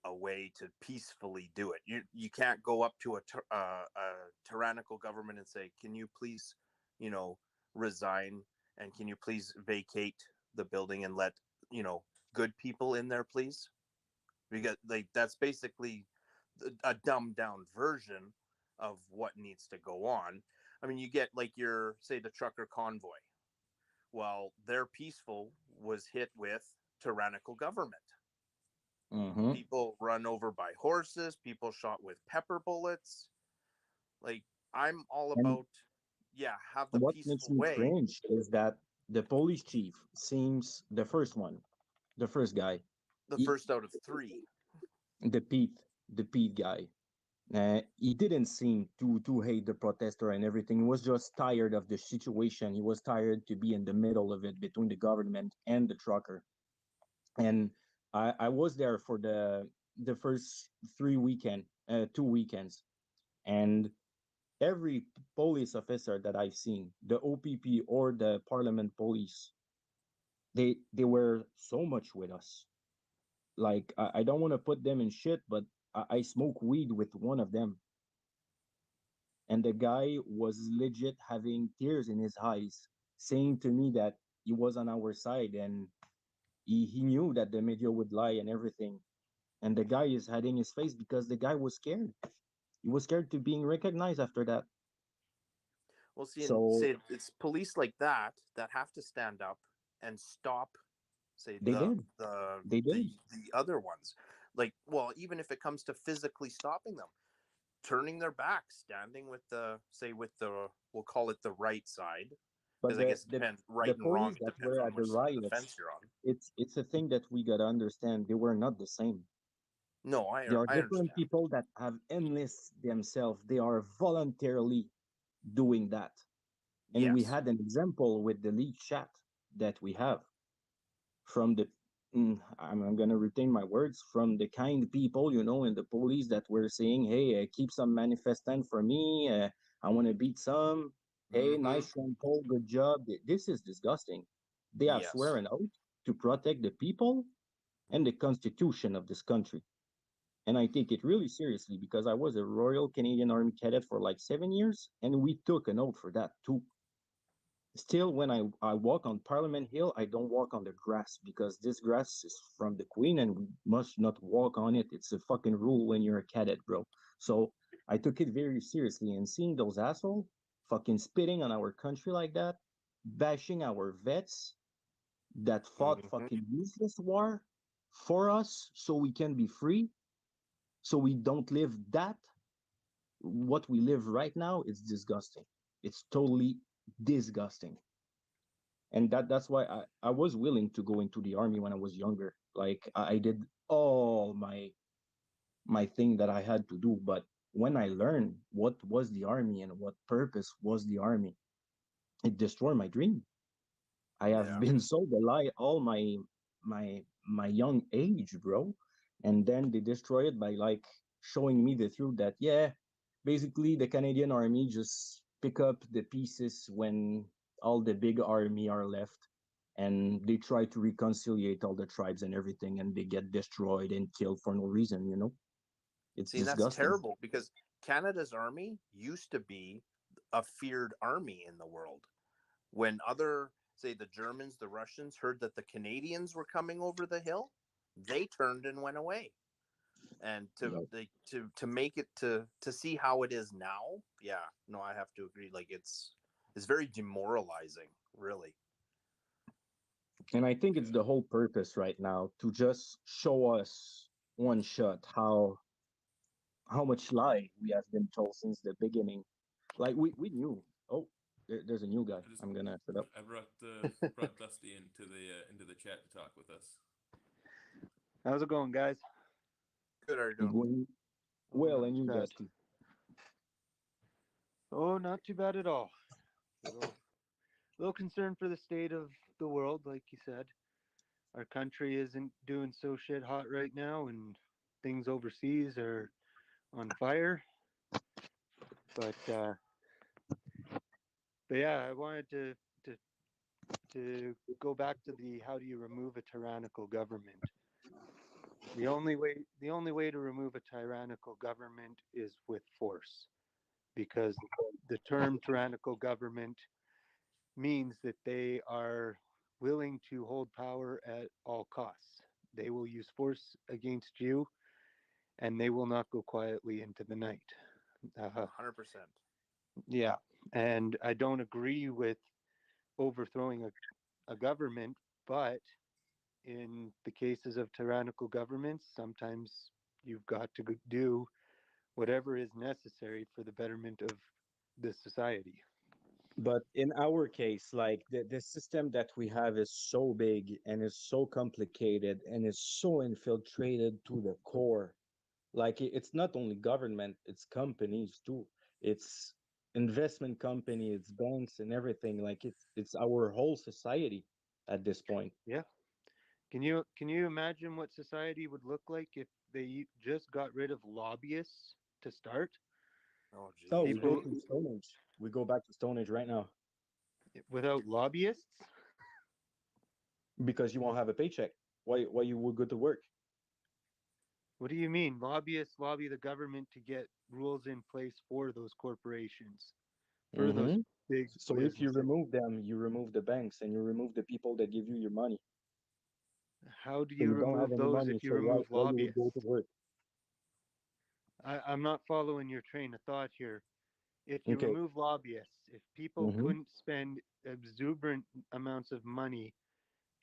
a way to peacefully do it. You can't go up to a tyrannical government and say, "Can you please, you know, resign, and can you please vacate the building and let, you know, good people in there, please?" Because like that's basically a dumbed down version of what needs to go on. I mean, you get like your say the trucker convoy. Well, their peaceful was hit with tyrannical government. Mm-hmm. People run over by horses, people shot with pepper bullets. Like I'm all And about yeah, have the what makes peaceful me way. cringe is that the police chief seems the first one, the first guy, The he, first out of three. the Pete, the Pete guy. He didn't seem to hate the protester and everything. He was just tired of the situation. He was tired to be in the middle of it between the government and the trucker. And I was there for the first 2 weekends, and every police officer that I've seen, the OPP or the Parliament police, they were so much with us. Like I don't want to put them in shit, but I smoke weed with one of them, and the guy was legit having tears in his eyes, saying to me that he was on our side and he knew that the media would lie and everything. And the guy is hiding his face because the guy was scared. He was scared to being recognized after that. Well, see, and So say it's police like that that have to stand up and stop, say they did. They did. the other ones. Like, well, even if it comes to physically stopping them, turning their back, standing with the say with the we'll call it the right side, But because I guess it depends right the and wrong. police It that depends were on at the which side of the fence riots, you're on. it's a thing that we gotta understand. They were not the same. No, There are I different understand. people that have enlisted themselves. They are voluntarily doing that. And we Yes. had an example with the lead chat that we have from the I'm gonna retain my words, from the kind people, in the police that were saying, "Hey, keep some manifestant for me. I want to beat some. Hey, Mm-hmm. nice one, Paul. Good job." This is disgusting. They have Yes. sworn oath to protect the people and the constitution of this country, and I take it really seriously because I was a Royal Canadian Army cadet for like 7 years, and we took an oath for that too. Still, when I walk on Parliament Hill, I don't walk on the grass because this grass is from the Queen and we must not walk on it. It's a fucking rule when you're a cadet, bro. So I took it very seriously, and seeing those assholes fucking spitting on our country like that, bashing our vets that fought Mm-hmm. fucking useless war for us so we can be free, so we don't live that what we live right now, it's disgusting. It's totally disgusting. And that's why I was willing to go into the army when I was younger. Like I did all my thing that I had to do, but when I learned what was the army and what purpose was the army, it destroyed my dream. I have Yeah. been so delight all my young age, bro. And then they destroy it by like showing me the truth that yeah, basically the Canadian army just pick up the pieces when all the big army are left, and they try to reconciliate all the tribes and everything, and they get destroyed and killed for no reason, you know? It's See, and that's disgusting. terrible because Canada's army used to be a feared army in the world. When other, say, the Germans, the Russians heard that the Canadians were coming over the hill, they turned and went away. And Yep. to make it to see how it is now, yeah, no, I have to agree. Like it's very demoralizing, really. And I think it's Yeah. the whole purpose right now to just show us one shot how much lie we have been told since the beginning. Like we knew. Oh, there's a new guy. I just I'm gonna set up. I brought Dusty into the chat to talk with us. How's it going, guys? Good, are you doing? Going Oh, well, not and too you, bad. Dusty. Oh, not too bad at all. Little concerned for the state of the world, like you said. Our country isn't doing so shit hot right now, and things overseas are on fire. But but yeah, I wanted to to go back to the how do you remove a tyrannical government? The only way to remove a tyrannical government is with force, because the term tyrannical government means that they are willing to hold power at all costs. They will use force against you, and they will not go quietly into the night. Uh, 100%. yeah, and I don't agree with overthrowing a government, but in the cases of tyrannical governments, sometimes you've got to do whatever is necessary for the betterment of the society. But in our case, like the system that we have is so big and is so complicated and is so infiltrated to the core. Like it's not only government, it's companies too. It's investment company, it's banks and everything. Like it's our whole society at this point. Yeah. Can you imagine what society would look like if they just got rid of lobbyists to start? Oh, So geez. we go People to Stone Age. We go back to Stone Age right now without lobbyists? because you won't have a paycheck. Why you would go to work? What do you mean? Lobbyists lobby the government to get rules in place for those corporations, for those Hmm. big So if you businesses. remove them, you remove the banks and you remove the people that give you your money. How do So you you don't have remove any those money. if you So remove why you would go lobbyists? to work? I'm not following your train of thought here. If you Okay. remove lobbyists, if people Hmm. couldn't spend exuberant amounts of money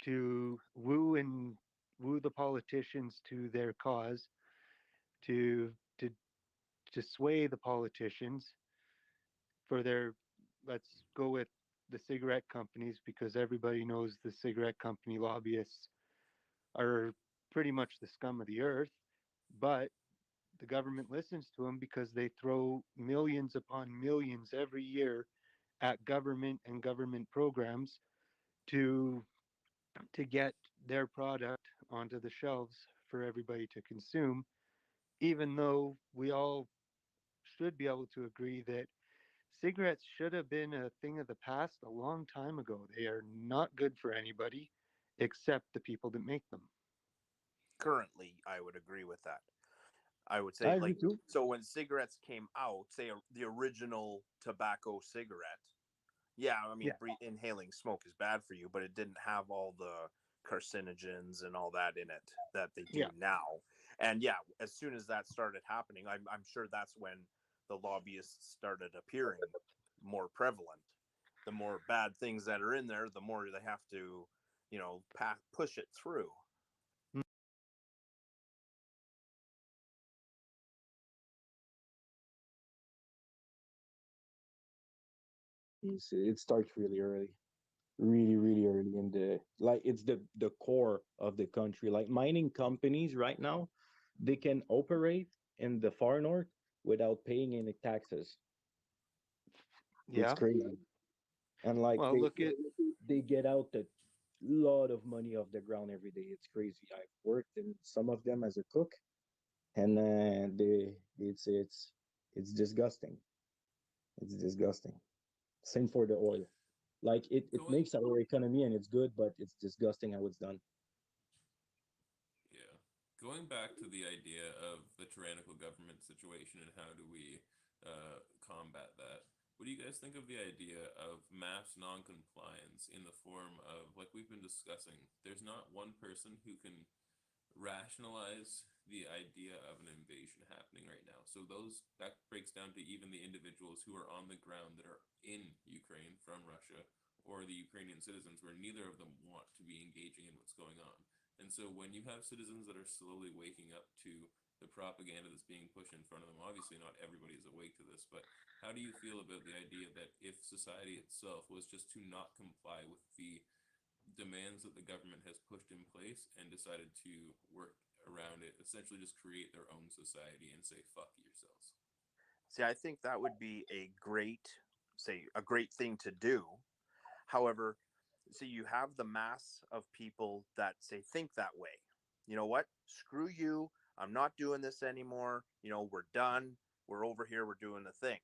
to woo the politicians to their cause, to to to sway the politicians for their, let's go with the cigarette companies, because everybody knows the cigarette company lobbyists are pretty much the scum of the earth, but the government listens to them because they throw millions upon millions every year at government and government programs to get their product onto the shelves for everybody to consume, even though we all should be able to agree that cigarettes should have been a thing of the past a long time ago. They are not good for anybody except the people that make them. Currently, I would agree with that. I would I say, agree like, too. so when cigarettes came out, say the original tobacco cigarette, yeah, I mean, Yeah, inhaling smoke is bad for you, but it didn't have all the carcinogens and all that in it that they do yeah, now. And yeah, as soon as that started happening, I'm sure that's when the lobbyists started appearing more prevalent. The more bad things that are in there, the more they have to, push it through. It starts really early, really early in the like it's the core of the country. Like mining companies right now, they can operate in the far north without paying any taxes. It's yeah. crazy. And like Well, they look at they get out a lot of money off the ground every day. It's crazy. I've worked in some of them as a cook, and it's disgusting. It's disgusting. Same for the oil. Like it Going makes our economy and it's good, but it's disgusting how it's done. Yeah. Going back to the idea of the tyrannical government situation and how do we combat that, what do you guys think of the idea of mass non-compliance in the form of, like we've been discussing, there's not one person who can rationalize the idea of an invasion happening right now. So those that breaks down to even the individuals who are on the ground that are in Ukraine from Russia or the Ukrainian citizens where neither of them want to be engaging in what's going on. And so when you have citizens that are slowly waking up to the propaganda that's being pushed in front of them, obviously not everybody is awake to this, but how do you feel about the idea that if society itself was just to not comply with the demands that the government has pushed in place and decided to work around it, essentially just create their own society and say, fuck yourselves? See, I think that would be a great thing to do. However, so you have the mass of people that say think that way. You know what? Screw you. I'm not doing this anymore. We're done. We're over here. We're doing the thing.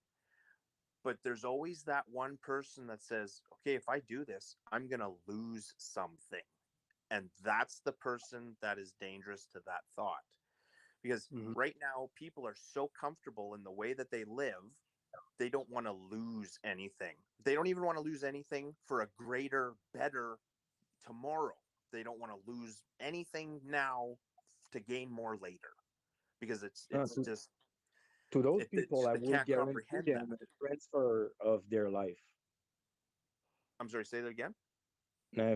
But there's always that one person that says, okay, if I do this, I'm going to lose something. And that's the person that is dangerous to that thought. Because Mhm. right now, people are so comfortable in the way that they live, they don't want to lose anything. They don't even want to lose anything for a greater, better tomorrow. They don't want to lose anything now to gain more later because it's So just to those people, I they will can't guarantee comprehend that. them a transfer of their life. I'm sorry, say that again.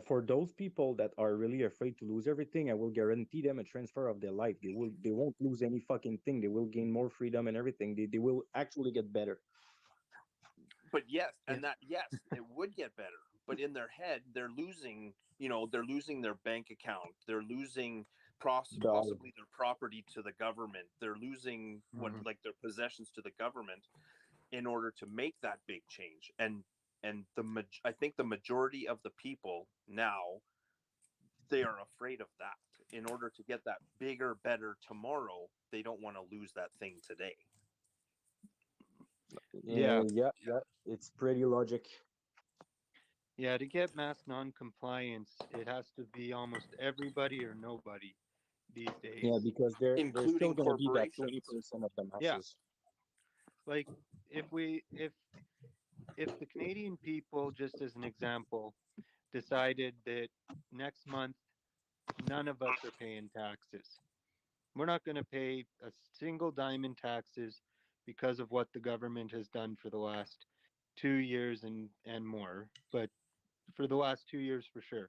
For those people that are really afraid to lose everything, I will guarantee them a transfer of their life. They won't lose any fucking thing. They will gain more freedom and everything. They will actually get better. But yes, Yeah. and that yes, it would get better. But in their head, they're losing their bank account. They're losing The, possibly their property to the government. They're losing Mhm. like their possessions to the government in order to make that big change. And I think the majority of the people now, they are afraid of that. In order to get that bigger, better tomorrow, they don't want to lose that thing today. Yeah, yeah, it's pretty logic. yeah. To get mass non-compliance, it has to be almost everybody or nobody these days. Yeah, because there's still Including gonna be that corporations. 20% of the Yeah, masses. like if we if the Canadian people, just as an example, decided that next month none of us are paying taxes. We're not going to pay a single dime in taxes because of what the government has done for the last 2 years and more. But for the last 2 years, for sure,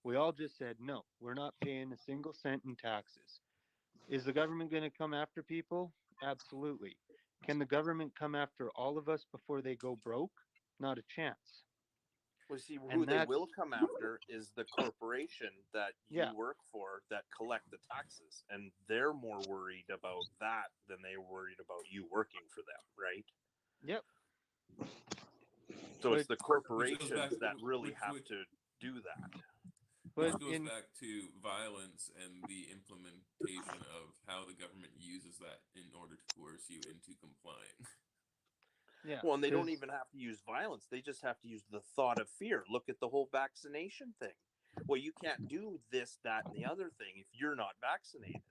we all just said no. We're not paying a single cent in taxes. Is the government going to come after people? Absolutely. Can the government come after all of us before they go broke? Not a chance. Well, see, who And they that's, will come after is the corporation that you yeah, work for that collect the taxes, and they're more worried about that than they're worried about you working for them, right? yep. So it's But the Which goes back, corporations that really which have which to do that. which but goes in back to violence and the implementation of how the government uses that in order to coerce you into complying. yeah, Well, and they don't because even have to use violence; they just have to use the thought of fear. Look at the whole vaccination thing. Well, you can't do this, that, and the other thing if you're not vaccinated.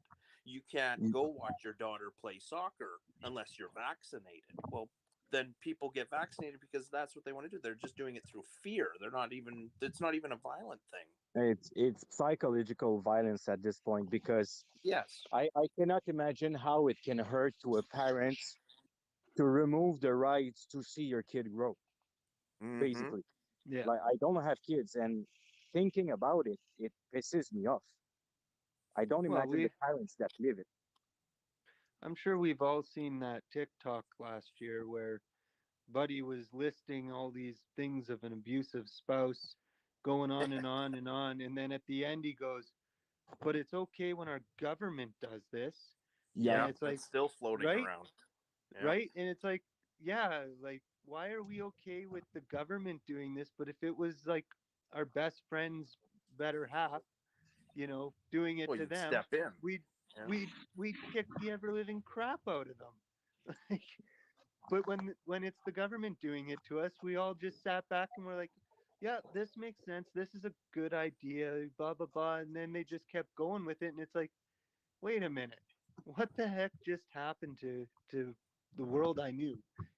You can't go watch your daughter play soccer unless you're vaccinated. Well, then people get vaccinated because that's what they want to do. They're just doing it through fear. It's not even a violent thing. It's psychological violence at this point because Yes. I cannot imagine how it can hurt to a parent to remove the rights to see your kid grow. Mm-hmm. Basically, yeah, like I don't have kids, and thinking about it, it pisses me off. I don't well, imagine the parents that live it. I'm sure we've all seen that TikTok last year where Buddy was listing all these things of an abusive spouse, going on and on and on, and then at the end he goes, "But it's okay when our government does this," and Yeah, Yeah, it's like, that's still floating right, around. Yeah. right, and it's like, yeah, like why are we okay with the government doing this, but if it was like our best friend's better half, doing it Well, to you'd them, step in. we'd Yeah. we'd kick the ever living crap out of them. But when it's the government doing it to us, we all just sat back and we're like, yeah, this makes sense. This is a good idea, blah blah blah. And then they just kept going with it, and it's like, wait a minute, what the heck just happened to the world I knew?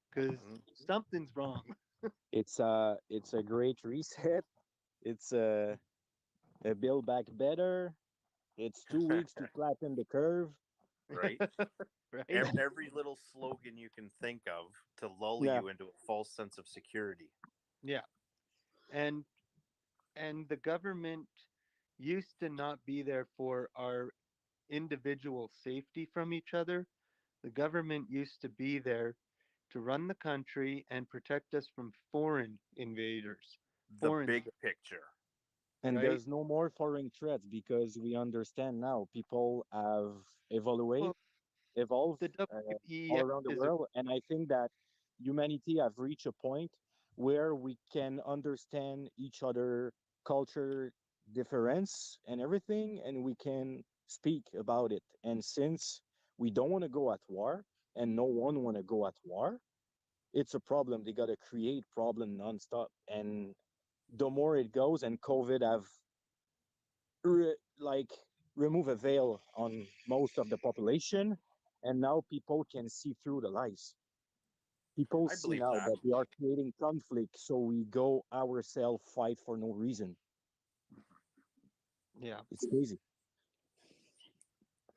Because Mhm. something's wrong. It's a great reset. It's a build back better. It's 2 weeks to flatten the curve. Right. Right? Every little slogan you can think of to lull Yeah. you into a false sense of security. Yeah. And the government used to not be there for our individual safety from each other. The government used to be there to run the country and protect us from foreign invaders, The foreign big threats, picture. And right? there's no more foreign threats because we understand now people have Well, evolved the all WEF around the is world, and I think that humanity have reached a point where we can understand each other culture difference and everything, and we can speak about it. And since we don't want to go at war, and no one want to go at war, it's a problem. They got to create problem nonstop, and the more it goes, and COVID have like remove a veil on most of the population, and now people can see through the lies. People I see believe now that. that they are creating conflict, so we go ourselves fight for no reason. yeah, It's crazy.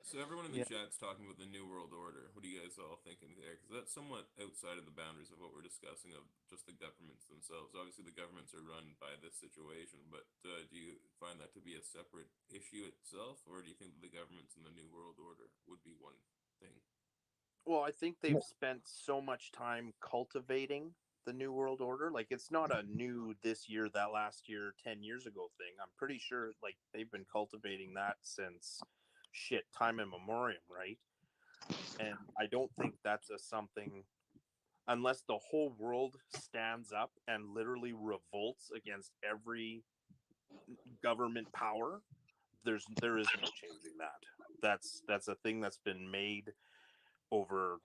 So everyone in the yeah. chat's talking about the New World Order. What are you guys all thinking there? Because that's somewhat outside of the boundaries of what we're discussing of just the governments themselves. Obviously, the governments are run by this situation, but do you find that to be a separate issue itself, or do you think that the governments in the New World Order would be one thing? Well, I think they've No, spent so much time cultivating the New World Order. Like, it's not a new this year, that last year, 10 years ago thing. I'm pretty sure, like, they've been cultivating that since shit, time immemorial, right? And I don't think that's a something, unless the whole world stands up and literally revolts against every government power, there is no changing that. That's a thing that's been made over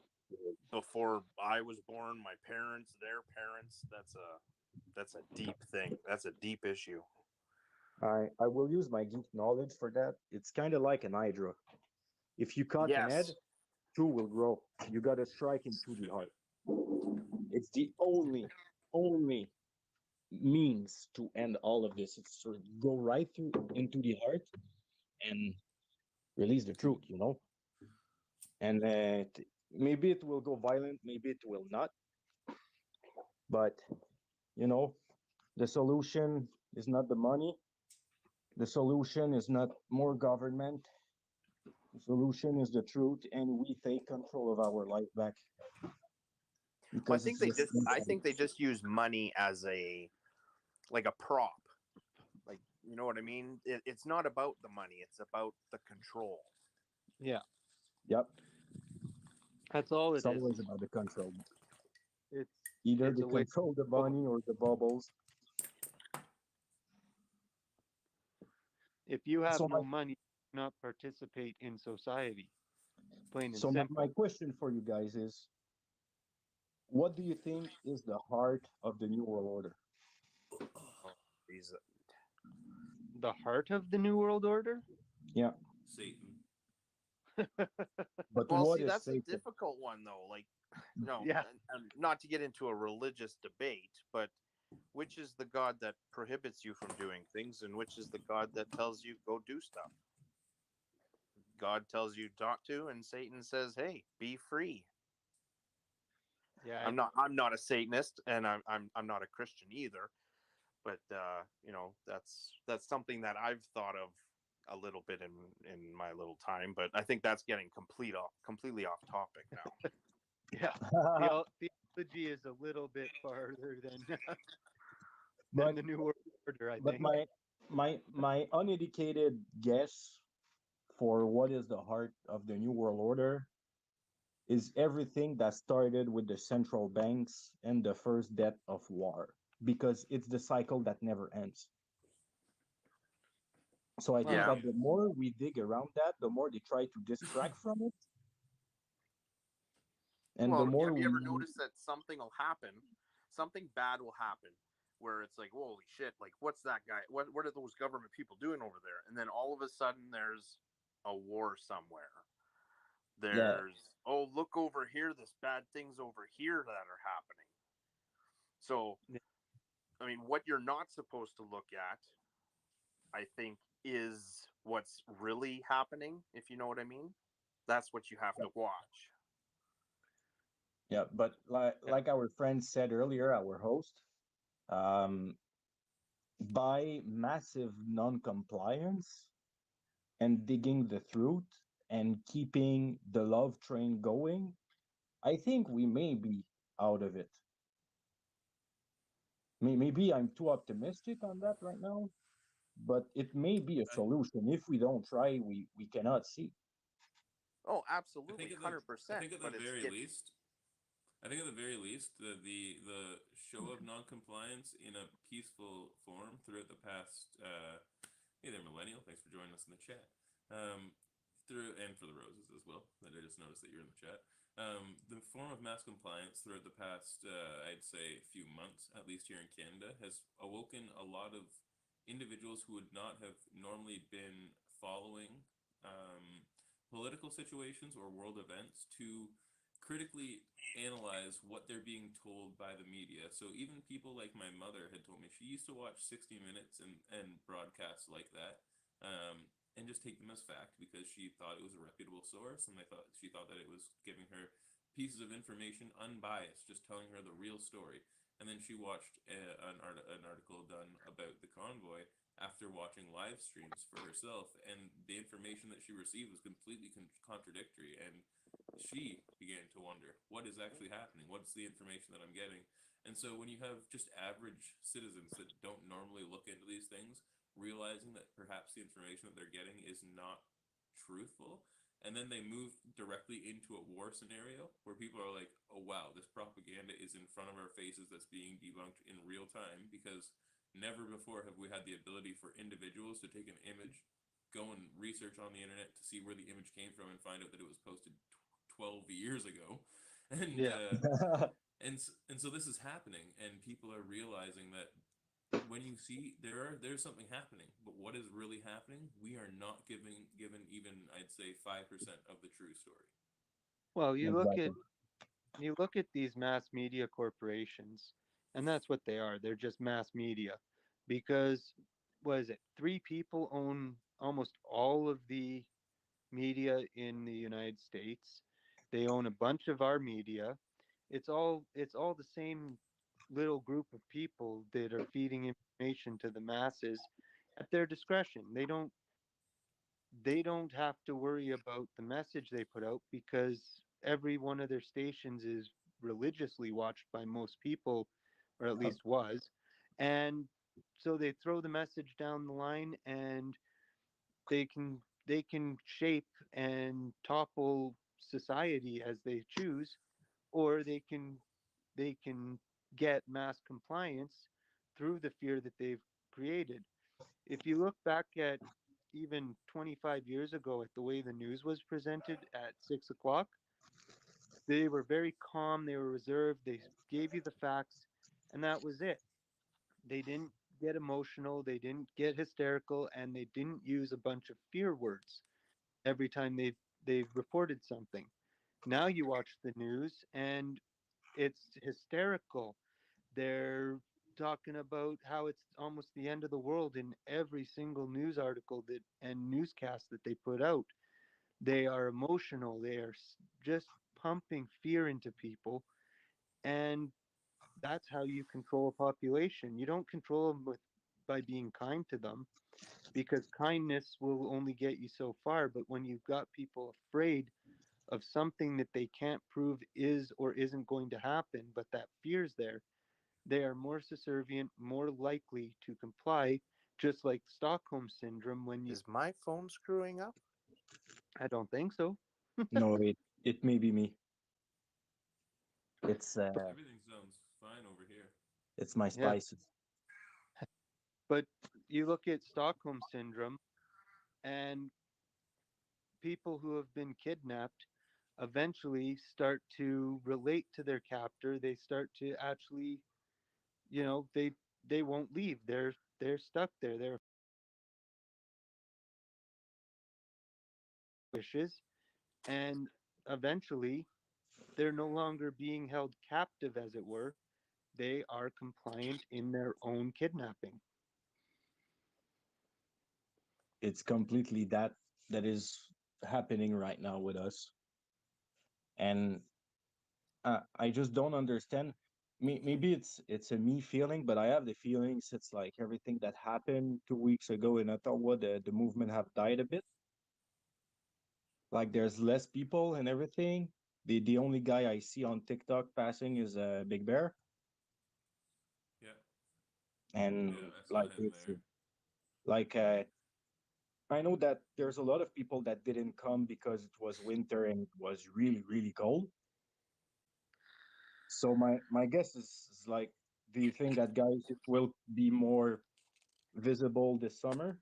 before I was born, my parents, their parents. That's a deep thing. That's a deep issue. I will use my geek knowledge for that. It's kind of like an hydra. If you cut an head, Yes. two will grow. You got to strike into the heart. It's the only means to end all of this. It's to go right through into the heart and release the truth, you know. And maybe it will go violent, maybe it will not. But you know, the solution is not the money. The solution is not more government. The solution is the truth, and we take control of our life back Well, because it's just I think they just use money as a like a prop. Like, you know what I mean? It's not about the money, it's about the control. Yeah, yep. that's all It's it is. always about the control. It's Either it's they a way. control the Oh, money or the bubbles. if you have So my no money, you not participate in society. Plain and so my simple. question for you guys is, what do you think is the heart of the new world order? Oh, geez. The heart of the New World Order? Yeah, Satan. but Well, what see, is that's a Satan? difficult one though. Like, no, Yeah, and not to get into a religious debate, but which is the God that prohibits you from doing things, and which is the God that tells you go do stuff? God tells you not to, and Satan says, "Hey, be free." yeah. I'm not a Satanist, and I'm not a Christian either. But that's something that I've thought of a little bit in my little time. But I think that's getting completely off topic now. Yeah. Theology is a little bit farther than than but the New World Order, I but think. my uneducated guess for what is the heart of the new world order is everything that started with the central banks and the first debt of war, because it's the cycle that never ends. So I think Well, Yeah. that the more we dig around that, the more they try to distract from it, and the Well, more have you ever we noticed that something will happen, something bad will happen, where it's like, holy shit, like what's that guy? What are those government people doing over there? And then all of a sudden, there's a war somewhere. yeah There's, oh, look over here, this bad things over here that are happening. So, I mean, what you're not supposed to look at, I think, is what's really happening. If you know what I mean, that's what you have to watch. yeah, but yeah. like our friend said earlier, our host, um, by massive non-compliance and digging the truth and keeping the love train going, I think we may be out of it. Maybe I'm too optimistic on that right now, but it may be a I, solution. If we don't try, we cannot see. Oh, I think absolutely, at the hundred I percent. think at the But it's very get least, I think at the very least, the show of non-compliance in a peaceful form throughout the past. Hey there, millennial. Thanks for joining us in the chat. Through and for the roses as well. That I just noticed that you're in the chat. The form of mass compliance throughout the past, I'd say, few months, at least here in Canada, has awoken a lot of individuals who would not have normally been following political situations or world events to critically analyze what they're being told by the media. So even people like my mother had told me she used to watch 60 Minutes and broadcasts like that, and just take them as fact because she thought it was a reputable source, and she thought that it was giving her pieces of information unbiased, just telling her the real story. And then she watched an article done about the convoy after watching live streams for herself, and the information that she received was completely contradictory. And she began to wonder what is actually happening, what's the information that I'm getting. And so when you have just average citizens that don't normally look into these things, realizing that perhaps the information that they're getting is not truthful, and then they move directly into a war scenario where people are like, oh wow, this propaganda is in front of our faces that's being debunked in real time, because never before have we had the ability for individuals to take an image, go and research on the internet to see where the image came from, and find out that it was posted 12 years ago. and Yeah. uh, and so this is happening, and people are realizing that when you see there's something happening, but what is really happening, we are not given even, I'd say, 5% of the true story. Well, Exactly. you look at these mass media corporations, and that's what they are. They're just mass media, because what is it? Three people own almost all of the media in the United States. They own a bunch of our media. It's all the same little group of people that are feeding information to the masses at their discretion. They don't have to worry about the message they put out, because every one of their stations is religiously watched by most people, or at least was. And so they throw the message down the line, and they can shape and topple society as they choose, or they can get mass compliance through the fear that they've created. If you look back at even 25 years ago at the way the news was presented at 6 o'clock, they were very calm, they were reserved, they gave you the facts, and that was it. They didn't get emotional, they didn't get hysterical, and they didn't use a bunch of fear words every time they reported something. Now you watch the news and it's hysterical. They're talking about how it's almost the end of the world in every single news article that and newscast that they put out. They are emotional. They are just pumping fear into people, and that's how you control a population. You don't control them by being kind to them, because kindness will only get you so far. But when you've got people afraid of something that they can't prove is or isn't going to happen, but that fear's there, they are more subservient, more likely to comply, just like Stockholm syndrome. When you, is my phone screwing up? I don't think so. No, it may be me. It's Everything sounds fine over here. it's my Yeah, spices. but you look at Stockholm syndrome, and people who have been kidnapped eventually start to relate to their captor. They start to actually, they won't leave. They're stuck there. They're wishes, and eventually they're no longer being held captive, as it were. They are compliant in their own kidnapping. It's completely that is happening right now with us. And I just don't understand. Maybe it's a me feeling, but I have the feelings it's like everything that happened 2 weeks ago in Ottawa, the movement have died a bit. Like there's less people and everything. The only guy I see on TikTok passing is Big Bear, Yeah, and yeah, I saw like him it's there. like I know that there's a lot of people that didn't come because it was winter and it was really cold. So my guess is like, do you think that guys it will be more visible this summer?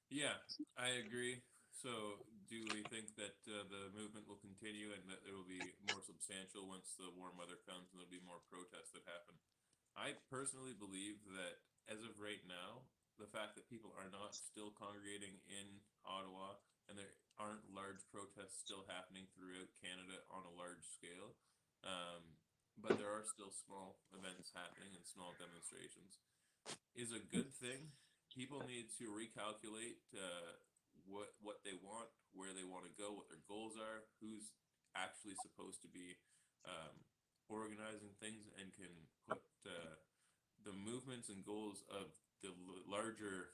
Yeah, I agree. So, do we think that the movement will continue and that it will be more substantial once the warm weather comes and there'll be more protests that happen? I personally believe that as of right now, the fact that people are not still congregating in Ottawa and there aren't large protests still happening throughout Canada on a large scale, um, but there are still small events happening and small demonstrations, is a good thing. People need to recalculate what they want, where they want to go, what their goals are, who's actually supposed to be um, organizing things and can put the movements and goals of the larger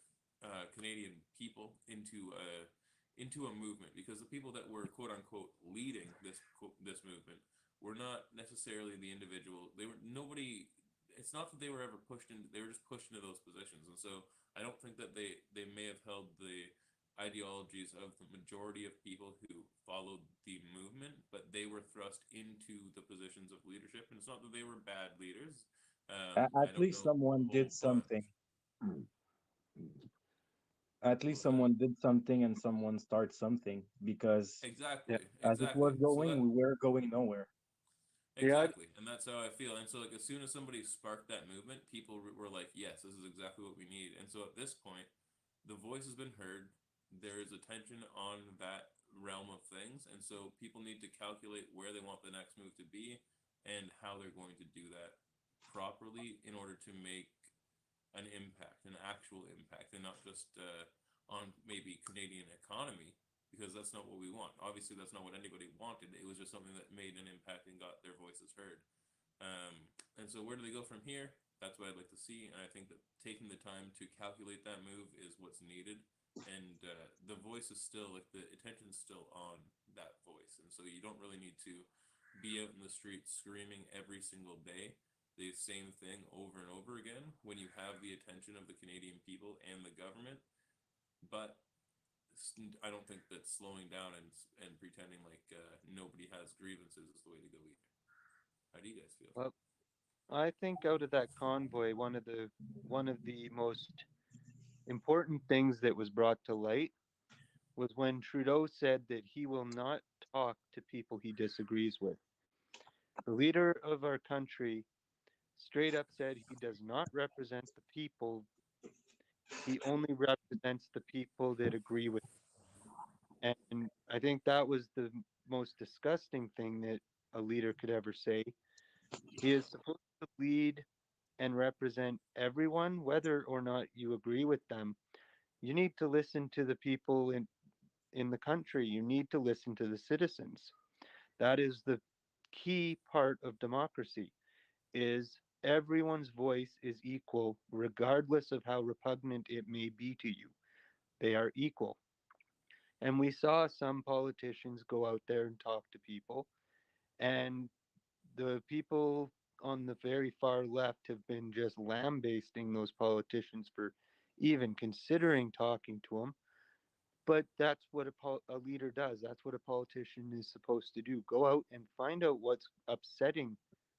Canadian people into a movement, because the people that were quote unquote leading this movement were not necessarily the individual. They were nobody. It's not that they were ever pushed in. They were just pushed into those positions, and so I don't think that they may have held the ideologies of the majority of people who followed the movement, but they were thrust into the positions of leadership. And it's not that they were bad leaders. I At don't least know a someone did whole something. bunch. At least someone did something and someone started something, because Yeah, Exactly, as it was exactly. So going, that we were going nowhere. yeah, exactly, and that's how I feel. And so, like, as soon as somebody sparked that movement, people were like, "Yes, this is exactly what we need." And so, at this point, the voice has been heard. There is attention on that realm of things, and so people need to calculate where they want the next move to be and how they're going to do that properly in order to make an impact, an actual impact, and not just on maybe Canadian economy, because that's not what we want. Obviously, that's not what anybody wanted. It was just something that made an impact and got their voices heard. And so, where do they go from here? That's what I'd like to see. And I think that taking the time to calculate that move is what's needed. And the voice is still, like, the attention is still on that voice. And so, you don't really need to be out in the street screaming every single day the same thing over and over again when you have the attention of the Canadian people and the government. But I don't think that slowing down and pretending like nobody has grievances is the way to go either. How do you guys feel? well, I think out of that convoy, one of the most important things that was brought to light was when Trudeau said that he will not talk to people he disagrees with. The leader of our country straight up said he does not represent the people, he only represents the people that agree with him. And I think that was the most disgusting thing that a leader could ever say. He is supposed to lead and represent everyone, whether or not you agree with them. You need to listen to the people in the country. You need to listen to the citizens. That is the key part of democracy, is everyone's voice is equal regardless of how repugnant it may be to you. They are equal. And we saw some politicians go out there and talk to people, and the people on the very far left have been just lambasting those politicians for even considering talking to them. But that's what a leader does. That's what a politician is supposed to do. Go out and find out what's upsetting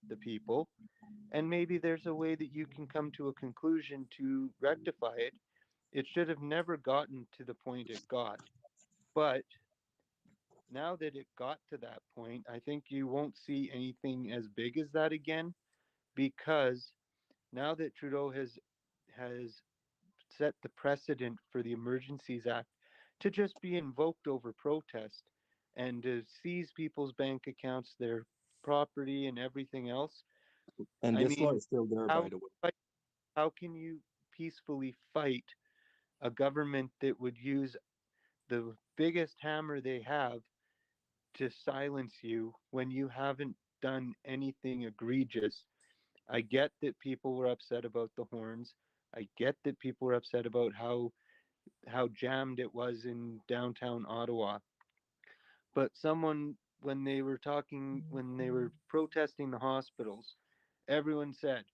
the people, and maybe there's a way that you can come to a conclusion to rectify it, It should have never gotten to the point it got. But now that it got to that point, I think you won't see anything as big as that again, because now that Trudeau has set the precedent for the Emergencies Act to just be invoked over protest and to seize people's bank accounts, their property, and everything else. And I this law mean, is still there, by how the way. how can you peacefully fight a government that would use the biggest hammer they have to silence you when you haven't done anything egregious? I get that people were upset about the horns. I get that people were upset about how jammed it was in downtown Ottawa. But someone, when they were protesting the hospitals, everyone said,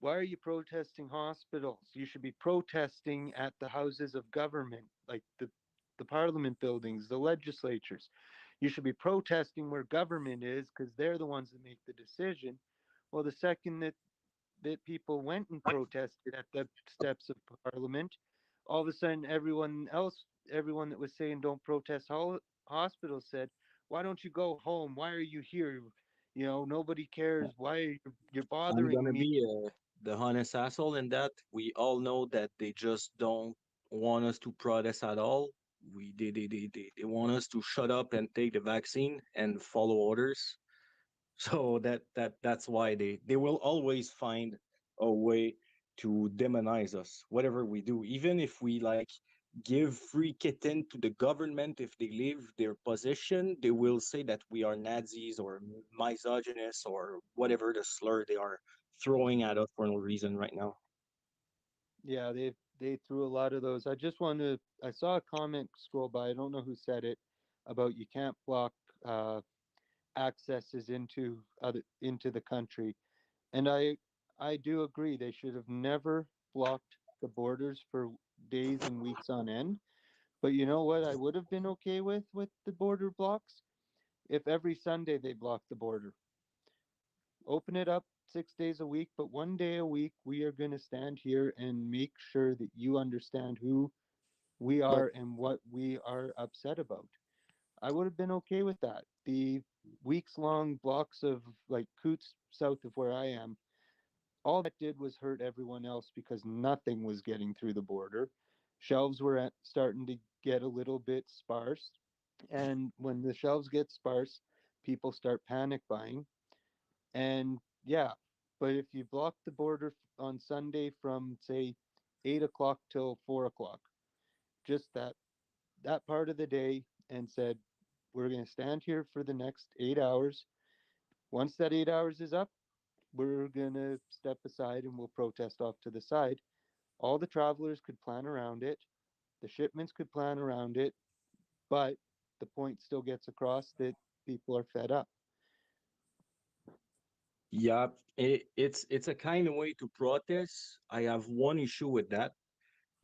"Why are you protesting hospitals? You should be protesting at the houses of government, like the parliament buildings, the legislatures. You should be protesting where government is because they're the ones that make the decision." Well, the second that people went and protested at the steps of Parliament, all of a sudden everyone that was saying don't protest hospitals said, "Why don't you go home? Why are you here? You know, nobody cares. Why are you're I'm bothering gonna me?" be the honest asshole in that. We all know that they just don't want us to protest at all. They want us to shut up and take the vaccine and follow orders. So that's why they will always find a way to demonize us, whatever we do. Even if we like give free kitten to the government, if they leave their position, they will say that we are Nazis or misogynists or whatever the slur they are throwing at us for no reason right now. Yeah, they threw a lot of those. I just wanted to, I saw a comment scroll by. I don't know who said it about you can't block uh, accesses into the country, and I do agree they should have never blocked the borders for days and weeks on end. But you know what? I would have been okay with the border blocks if every Sunday they blocked the border. Open it up 6 days a week, but one day a week we are going to stand here and make sure that you understand who we But are and what we are upset about. I would have been okay with that. The weeks long blocks of like Coots south of where I am, all that did was hurt everyone else because nothing was getting through the border. Shelves were starting to get a little bit sparse. And when the shelves get sparse, people start panic buying. And yeah, but if you block the border on Sunday from, say, 8 o'clock till 4 o'clock, just that part of the day, and said, we're going to stand here for the next 8 hours. Once that 8 hours is up, we're going to step aside and we'll protest off to the side. All the travelers could plan around it, the shipments could plan around it, but the point still gets across that people are fed up. yeah, it's a kind of way to protest. I have one issue with that,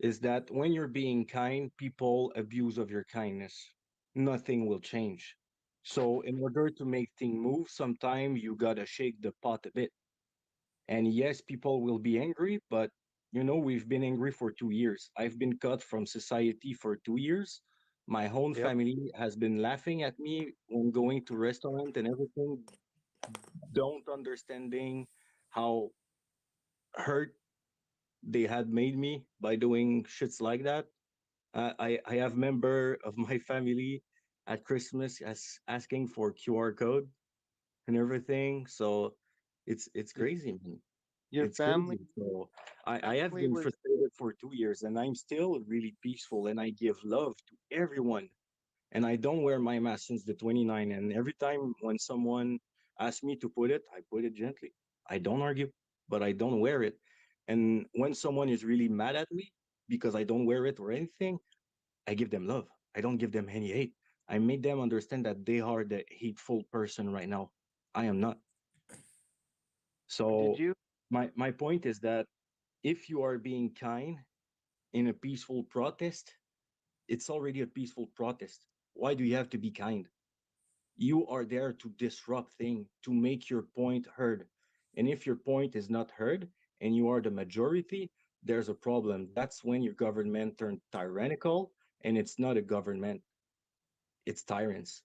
is that when you're being kind, people abuse of your kindness. Nothing will change. So in order to make things move, sometimes you gotta shake the pot a bit. And yes, people will be angry, but we've been angry for 2 years. I've been cut from society for 2 years. My own Yep. family has been laughing at me when going to restaurant and everything, don't understanding how hurt they had made me by doing shits like that. I have member of my family at Christmas as asking for QR code and everything. So it's Did crazy, man. your It's crazy. family So I have been was frustrated for 2 years and I'm still really peaceful and I give love to everyone. And I don't wear my mask since the 29. And every time when someone asks me to put it, I put it gently. I don't argue, but I don't wear it. And when someone is really mad at me because I don't wear it or anything, I give them love. I don't give them any hate. I made them understand that they are the hateful person right now. I am not. did So you my point is that if you are being kind in a peaceful protest, it's already a peaceful protest. Why do you have to be kind? You are there to disrupt things, to make your point heard. And if your point is not heard and you are the majority, there's a problem. That's when your government turned tyrannical, and it's not a government, it's tyrants.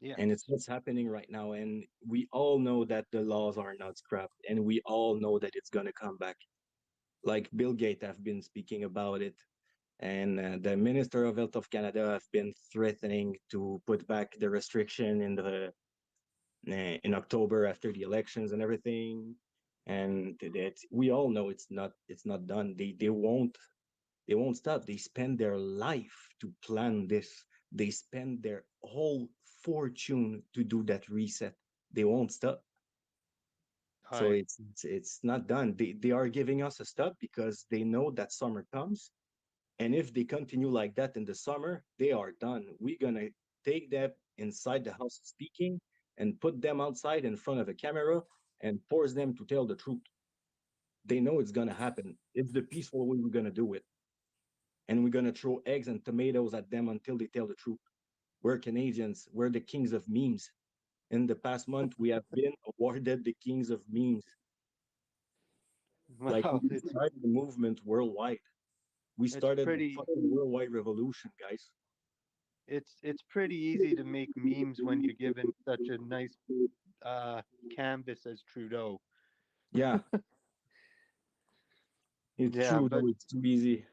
Yes. And it's what's happening right now. And we all know that the laws are not scrapped, and we all know that it's going to come back. Like Bill Gates have been speaking about it, and the Minister of Health of Canada have been threatening to put back the restriction in October after the elections and everything. And that we all know it's not done. They won't stop. They spend their life to plan this. They spend their whole fortune to do that reset. They won't stop. So Hi. it's not done. They are giving us a stop because they know that summer comes. And if they continue like that in the summer, they are done. We're gonna take them inside the house speaking and put them outside in front of a camera and force them to tell the truth. They know it's gonna happen. It's the peaceful way we're gonna do it. And we're gonna throw eggs and tomatoes at them until they tell the truth. We're Canadians. We're the kings of memes. In the past month, we have been awarded the kings of memes. Like Well, we started the movement worldwide. We it's started the pretty fucking worldwide revolution, guys. it's pretty easy to make memes when you're given such a nice uh canvas as Trudeau. Yeah, it's Yeah, true but though. It's too easy.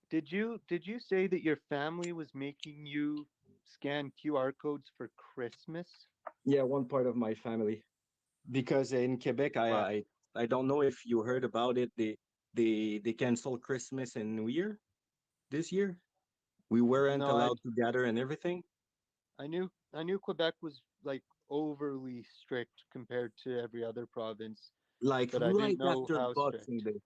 did you say that your family was making you scan QR codes for Christmas? Yeah, one part of my family. Because in Quebec, Wow. I don't know if you heard about it. They canceled Christmas and New Year this year. We weren't No, allowed to gather and everything. I knew Quebec was like overly strict compared to every other province, Like but I didn't right know after how Boxing strict. Day.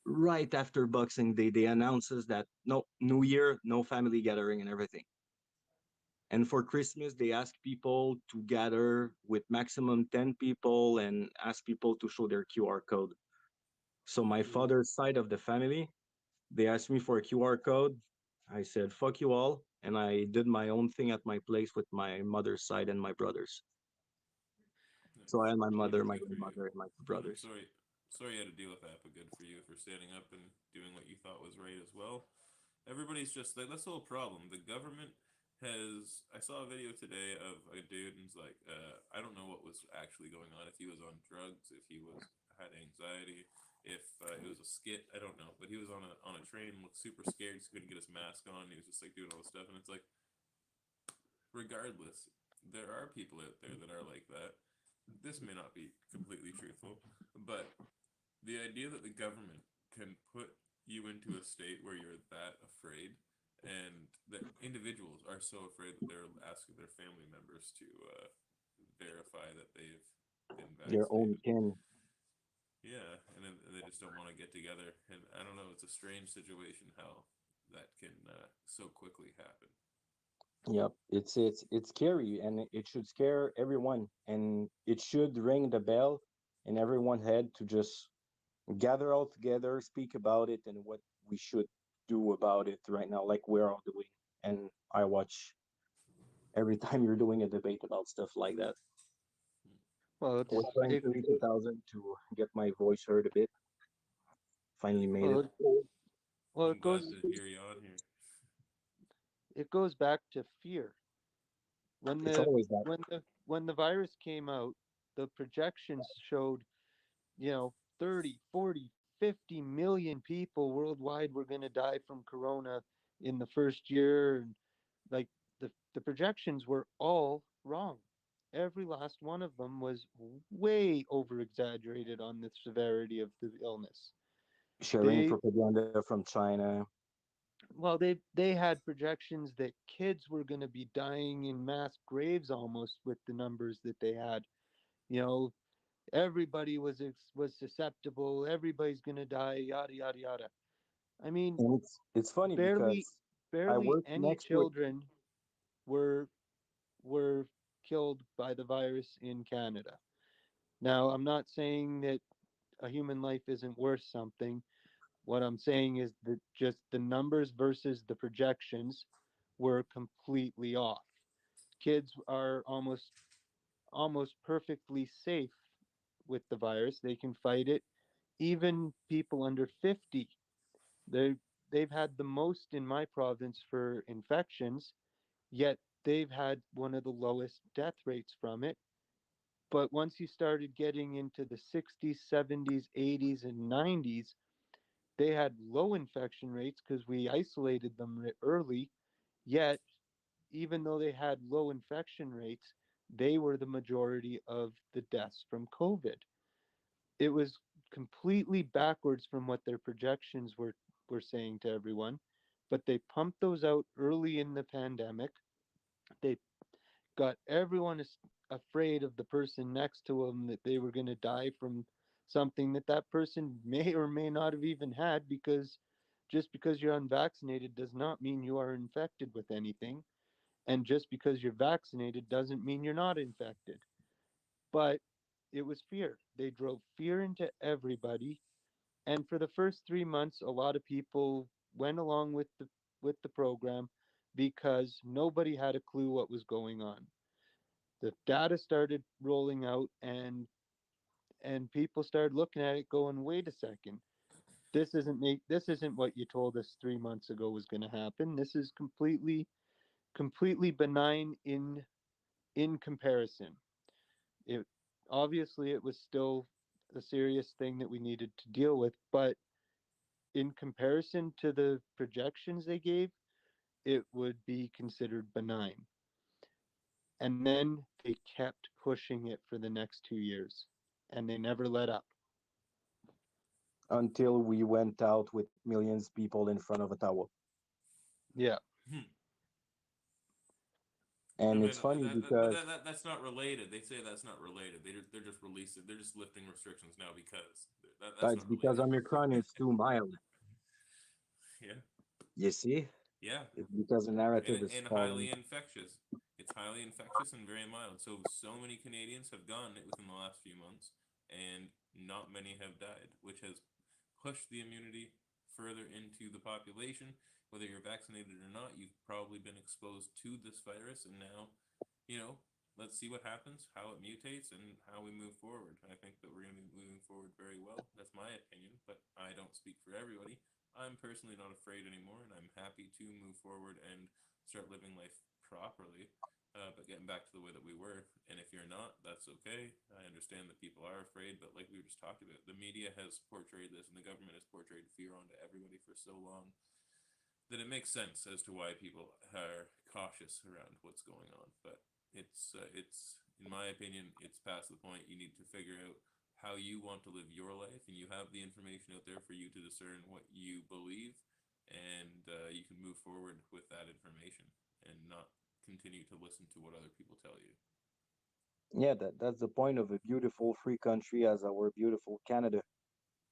Right after Boxing Day, they announces that no New Year, no family gathering and everything. And for Christmas, they ask people to gather with maximum 10 people and ask people to show their QR code. So my Jeez. father's side of the family, they asked me for a QR code. I said, fuck you all. And I did my own thing at my place with my mother's side and my brothers. So I Nice. had my Well, mother, that's my good for you. grandmother, and my two I'm brothers. sorry you had to deal with that, but good for you for standing up and doing what you thought was right as well. Everybody's just like that's the whole problem. The government has. I saw a video today of a dude and he's like, I don't know what was actually going on. If he was on drugs, if he was had anxiety, if it was a skit, I don't know. But he was on a train, looked super scared. He couldn't get his mask on. He was just like doing all this stuff, and it's like, regardless, there are people out there that are like that. This may not be completely truthful, but the idea that the government can put you into a state where you're that afraid and that individuals are so afraid that they're asking their family members to verify that they've been Their own vaccinated. kin. Yeah, and then they just don't want to get together. And I don't know, it's a strange situation how that can so quickly happen. Yep, it's scary, and it should scare everyone, and it should ring the bell in everyone's head to just gather all together, speak about it, and what we should do about it right now, like we're all doing. And I watch every time you're doing a debate about stuff like that. Well, I was it's trying it. 32,000 to get my voice heard a bit. Finally made Well, it. it, well, I'm glad to hear you on here. it goes back to fear. When It's the always that. when the virus came out, the projections showed, 30, 40, 50 million people worldwide were going to die from corona in the first year, and like the projections were all wrong. Every last one of them was way over exaggerated on the severity of the illness. Sharing They propaganda from China. well they had projections that kids were going to be dying in mass graves almost with the numbers that they had. You know, everybody was susceptible, everybody's going to die, yada yada yada. I mean, And it's funny barely because I barely work any next with children were were killed by the virus in Canada. Now, I'm not saying that a human life isn't worth something. What I'm saying is that just the numbers versus the projections were completely off. Kids are almost perfectly safe with the virus. They can fight it. even people under 50, they they've had the most in my province for infections, yet they've had one of the lowest death rates from it. But once you started getting into the 60s, 70s, 80s, and 90s, they had low infection rates because we isolated them early. Yet, even though they had low infection rates, they were the majority of the deaths from COVID. It was completely backwards from what their projections were saying to everyone. But they pumped those out early in the pandemic. They got everyone afraid of the person next to them, that they were going to die from something that that person may or may not have even had, because just because you're unvaccinated does not mean you are infected with anything, and just because you're vaccinated doesn't mean you're not infected. But it was fear. They drove fear into everybody, and for the first 3 months a lot of people went along with the program because nobody had a clue what was going on. The data started rolling out, and people started looking at it going, wait a second, this isn't what you told us 3 months ago was going to happen. This is completely benign in comparison. It obviously it was still a serious thing that we needed to deal with, but in comparison to the projections they gave, it would be considered benign. And then they kept pushing it for the next 2 years, and they never let up. Until we went out with millions of people in front of a tower. Yeah. Hmm. I And mean, it's funny but because that's not related. They say that's not related. They're just releasing. They're just lifting restrictions now because that's it's not because related. Omicron is too mild. Yeah, You see? yeah, It's because the narrative is and falling. highly infectious. It's highly infectious and very mild. So many Canadians have gotten it within the last few months, and not many have died, which has pushed the immunity further into the population. Whether you're vaccinated or not, you've probably been exposed to this virus, and now, you know, let's see what happens, how it mutates, and how we move forward. I think that we're going to be moving forward very well. That's my opinion, but I don't speak for everybody. I'm personally not afraid anymore, and I'm happy to move forward and start living life properly. But getting back to the way that we were, and if you're not, that's okay. I understand that people are afraid, but like we were just talking about, the media has portrayed this, and the government has portrayed fear onto everybody for so long that it makes sense as to why people are cautious around what's going on. But it's in my opinion, it's past the point. You need to figure out how you want to live your life, and you have the information out there for you to discern what you believe, and you can move forward with that information and not continue to listen to what other people tell you. Yeah, that's the point of a beautiful free country as our beautiful Canada.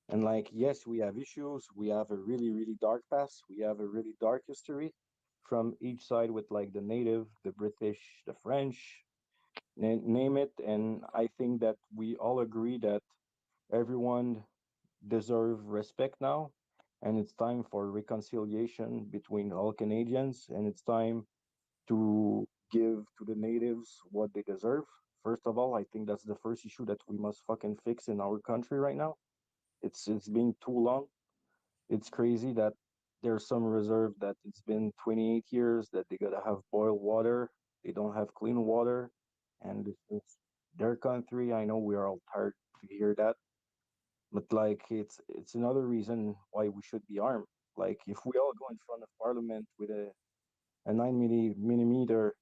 And like, yes, we have issues. We have a really, really dark past. We have a really dark history from each side with like the native, the British, the French, name it. And I think that we all agree that everyone deserve respect now. And it's time for reconciliation between all Canadians. And it's time to give to the natives what they deserve. First of all, I think that's the first issue that we must fucking fix in our country right now. It's been too long. It's crazy that there's some reserve that it's been 28 years that they gotta have boiled water. They don't have clean water, and it's their country. I know we are all tired to hear that, but like it's another reason why we should be armed. Like if we all go in front of Parliament with a 9 millimeter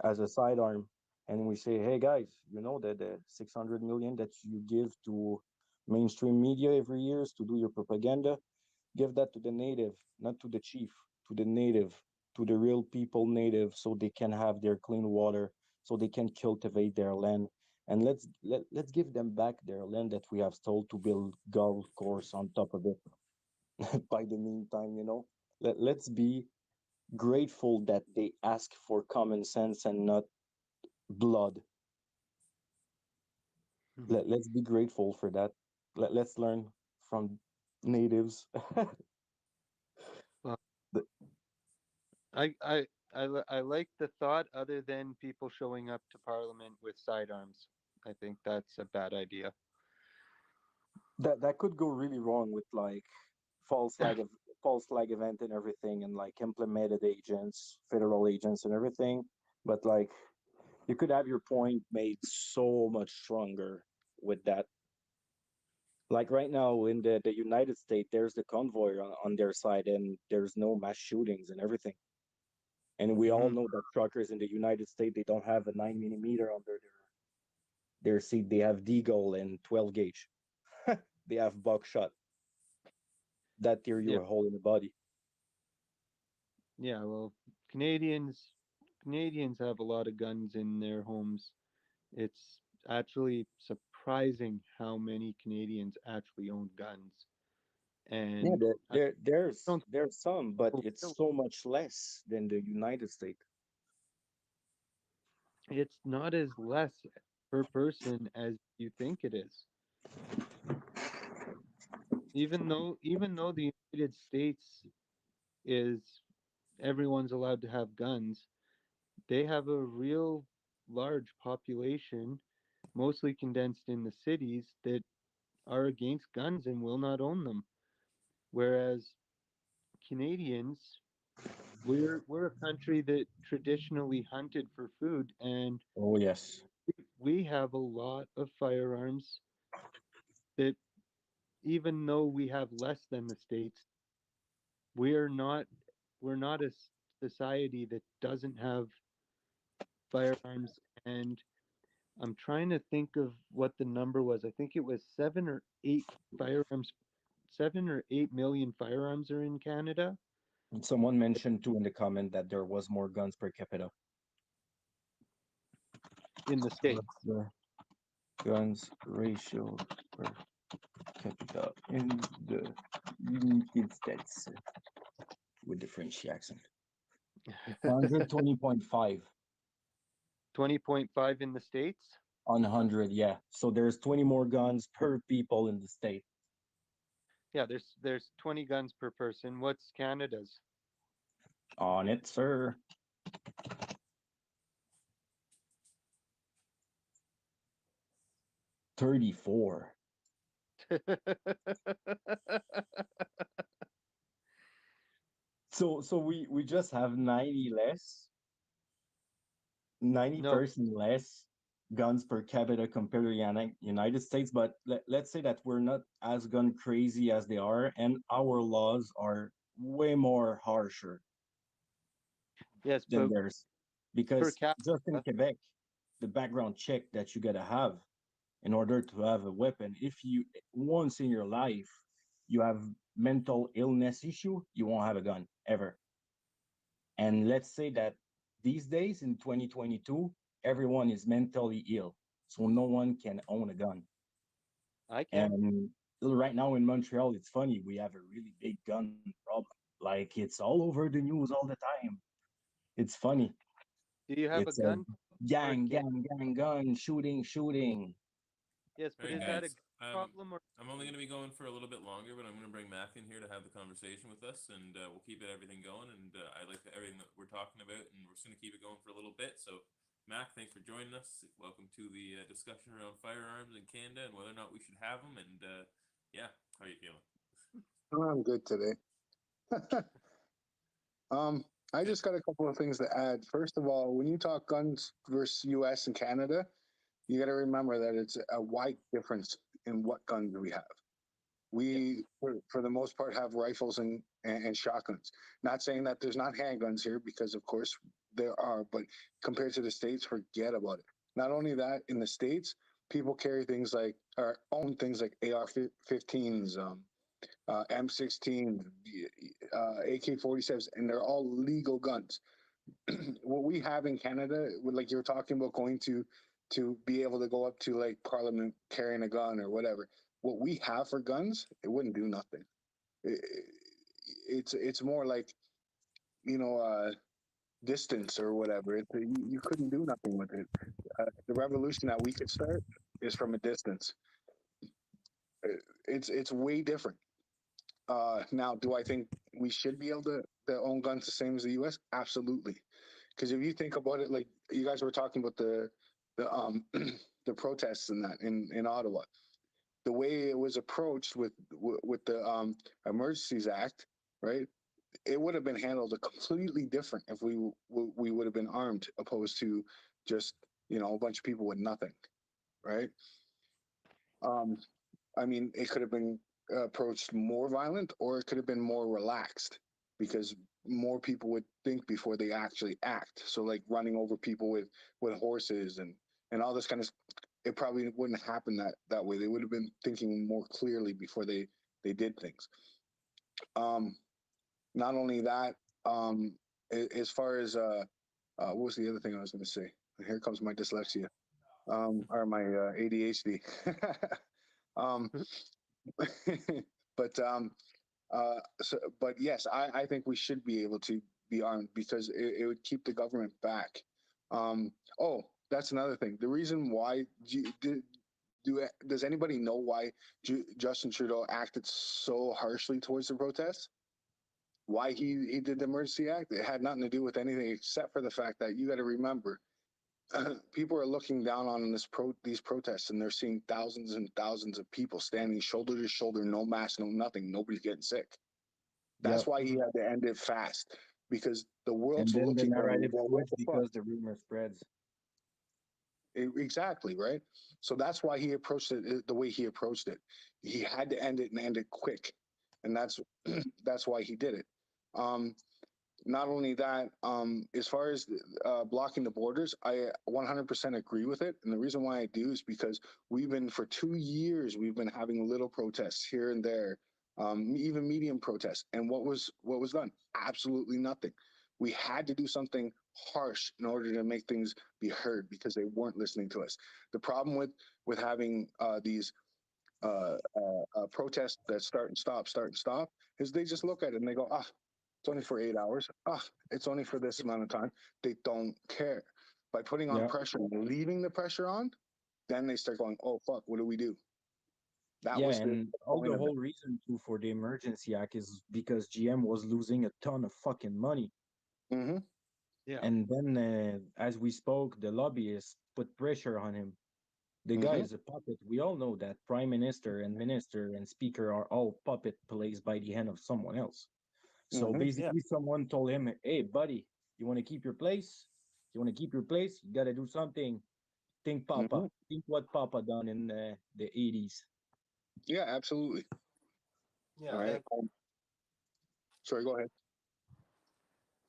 as a sidearm, and we say, hey guys, you know that the 600 million that you give to mainstream media every year to do your propaganda, give that to the native, not to the chief, to the native, to the real people native, so they can have their clean water, so they can cultivate their land. And let's give them back their land that we have stole to build golf course on top of it. By the meantime, let's be grateful that they ask for common sense and not blood. Let's be grateful for that. Let's learn from natives. Well, The- I like the thought, other than people showing up to Parliament with sidearms. I think that's a bad idea. that could go really wrong with like false flag of false flag event and everything, and like implemented agents, federal agents and everything. But like you could have your point made so much stronger with that. Like right now in the United States, there's the convoy on their side, and there's no mass shootings and everything. And we all Mhm. know that truckers in the United States, they don't have a 9 millimeter under their seat. They have deagle and 12 gauge. They have buckshot that tear Yeah, you a hole in the body. yeah. Well, Canadians Canadians have a lot of guns in their homes. It's actually surprising how many Canadians actually own guns, Yeah, and I don't there's some, but think it's so much less than the United States. it's not as less per person as you think it is. Even though the United States is everyone's allowed to have guns, they have a real large population, mostly condensed in the cities, that are against guns and will not own them. Whereas Canadians, we're a country that traditionally hunted for food, and Oh yes. we have a lot of firearms that, even though we have less than the states, we're not we're not a society that doesn't have firearms. And I'm trying to think of what the number was. I think it was firearms 7 or 8 million firearms are in Canada. And someone mentioned too in the comment that there was more guns per capita. In the What's states. the guns ratio per capita in the United States with the French accent? 120.5 20.5 in the states. on 100, yeah. So there's 20 more guns per people in the state. Yeah, there's 20 guns per person. What's Canada's? On it, sir. 34. So we just have 90 less, No, 90% less guns per capita compared to the United States. But let's say that we're not as gun crazy as they are, and our laws are way more harsher yes, than but theirs. per Because just in capita, Quebec, the background check that you gotta have in order to have a weapon, if you once in your life you have mental illness issue, you won't have a gun ever. And let's say that these days in 2022, everyone is mentally ill. So no one can own a gun. I can. And right now in Montreal, it's funny, we have a really big gun problem. Like it's all over the news all the time. It's funny. Do you have a It's a gun or a gang, gang? gang, gang, gun, shooting, shooting. Yes, All but right, is that a guys. gun problem or I'm only going to be going for a little bit longer, but I'm going to bring Mac in here to have the conversation with us, and we'll keep everything going. And I like everything that we're talking about, and we're just going to keep it going for a little bit. So, Mac, thanks for joining us. Welcome to the discussion around firearms in Canada and whether or not we should have them. And yeah, how are you feeling? Oh, I'm good today. I just got a couple of things to add. First of all, when you talk guns versus US and Canada, you got to remember that it's a wide difference in what guns we have. We, for the most part, have rifles and shotguns. Not saying that there's not handguns here, because of course there are, but compared to the States, forget about it. Not only that, in the States, people carry things like, or own things like AR-15s, M16, AK-47s, and they're all legal guns. What we have in Canada, like you were talking about going to be able to go up to like Parliament carrying a gun or whatever. What we have for guns, it wouldn't do nothing. It, it's more like, you know, distance or whatever. You couldn't do nothing with it. The revolution that we could start is from a distance. It's way different. Now, do I think we should be able to own guns the same as the U.S.? Absolutely. Because if you think about it, like you guys were talking about the the protests and that in Ottawa, the way it was approached with the Emergencies Act, right? It would have been handled completely different if we would have been armed, opposed to just a bunch of people with nothing, right? Um, I mean, it could have been approached more violent, or it could have been more relaxed, because more people would think before they actually act. So, like running over people with horses and all this kind of, it probably wouldn't happen that way. They would have been thinking more clearly before they did things. Not only that, as far as what was the other thing I was going to say? Here comes my dyslexia, or my ADHD. um, but but yes, I think we should be able to be armed, because it would keep the government back. Oh, that's another thing. The reason why does anybody know why Justin Trudeau acted so harshly towards the protests? Why he did the Emergency Act? It had nothing to do with anything except for the fact that you got to remember, people are looking down on these protests, and they're seeing thousands and thousands of people standing shoulder to shoulder, no mask, no nothing, nobody's getting sick. That's why he had to end it fast, because the And world's then the looking at him. narrative Well, what switched the fuck? because the rumor spreads. Exactly, right? So that's why he approached it the way he approached it. He had to end it, and end it quick, and that's that's why he did it. Not only that, as far as blocking the borders, I 100% agree with it. And the reason why I do is because for 2 years, we've been having little protests here and there, even medium protests. And what was done? Absolutely nothing. We had to do something harsh in order to make things be heard, because they weren't listening to us. The problem with having these protests that start and stop, is they just look at it and they go, it's only for 8 hours. It's only for this amount of time. They don't care. By putting on pressure and leaving the pressure on, then they start going, oh, fuck, what do we do? That was the And all point the of it. whole reason too for the Emergency Act is because GM was losing a ton of fucking money. Mm-hmm. Yeah. And then, as we spoke, the lobbyists put pressure on him. The guy Mhm. is a puppet. We all know that prime minister and minister and speaker are all puppet plays by the hand of someone else. So Mhm. basically, someone told him, "Hey, buddy, you want to keep your place? You want to keep your place? You got to do something. Think, Papa. Mhm. Think what Papa done in the 80s." Yeah, absolutely. Yeah. All right. Sorry, go ahead.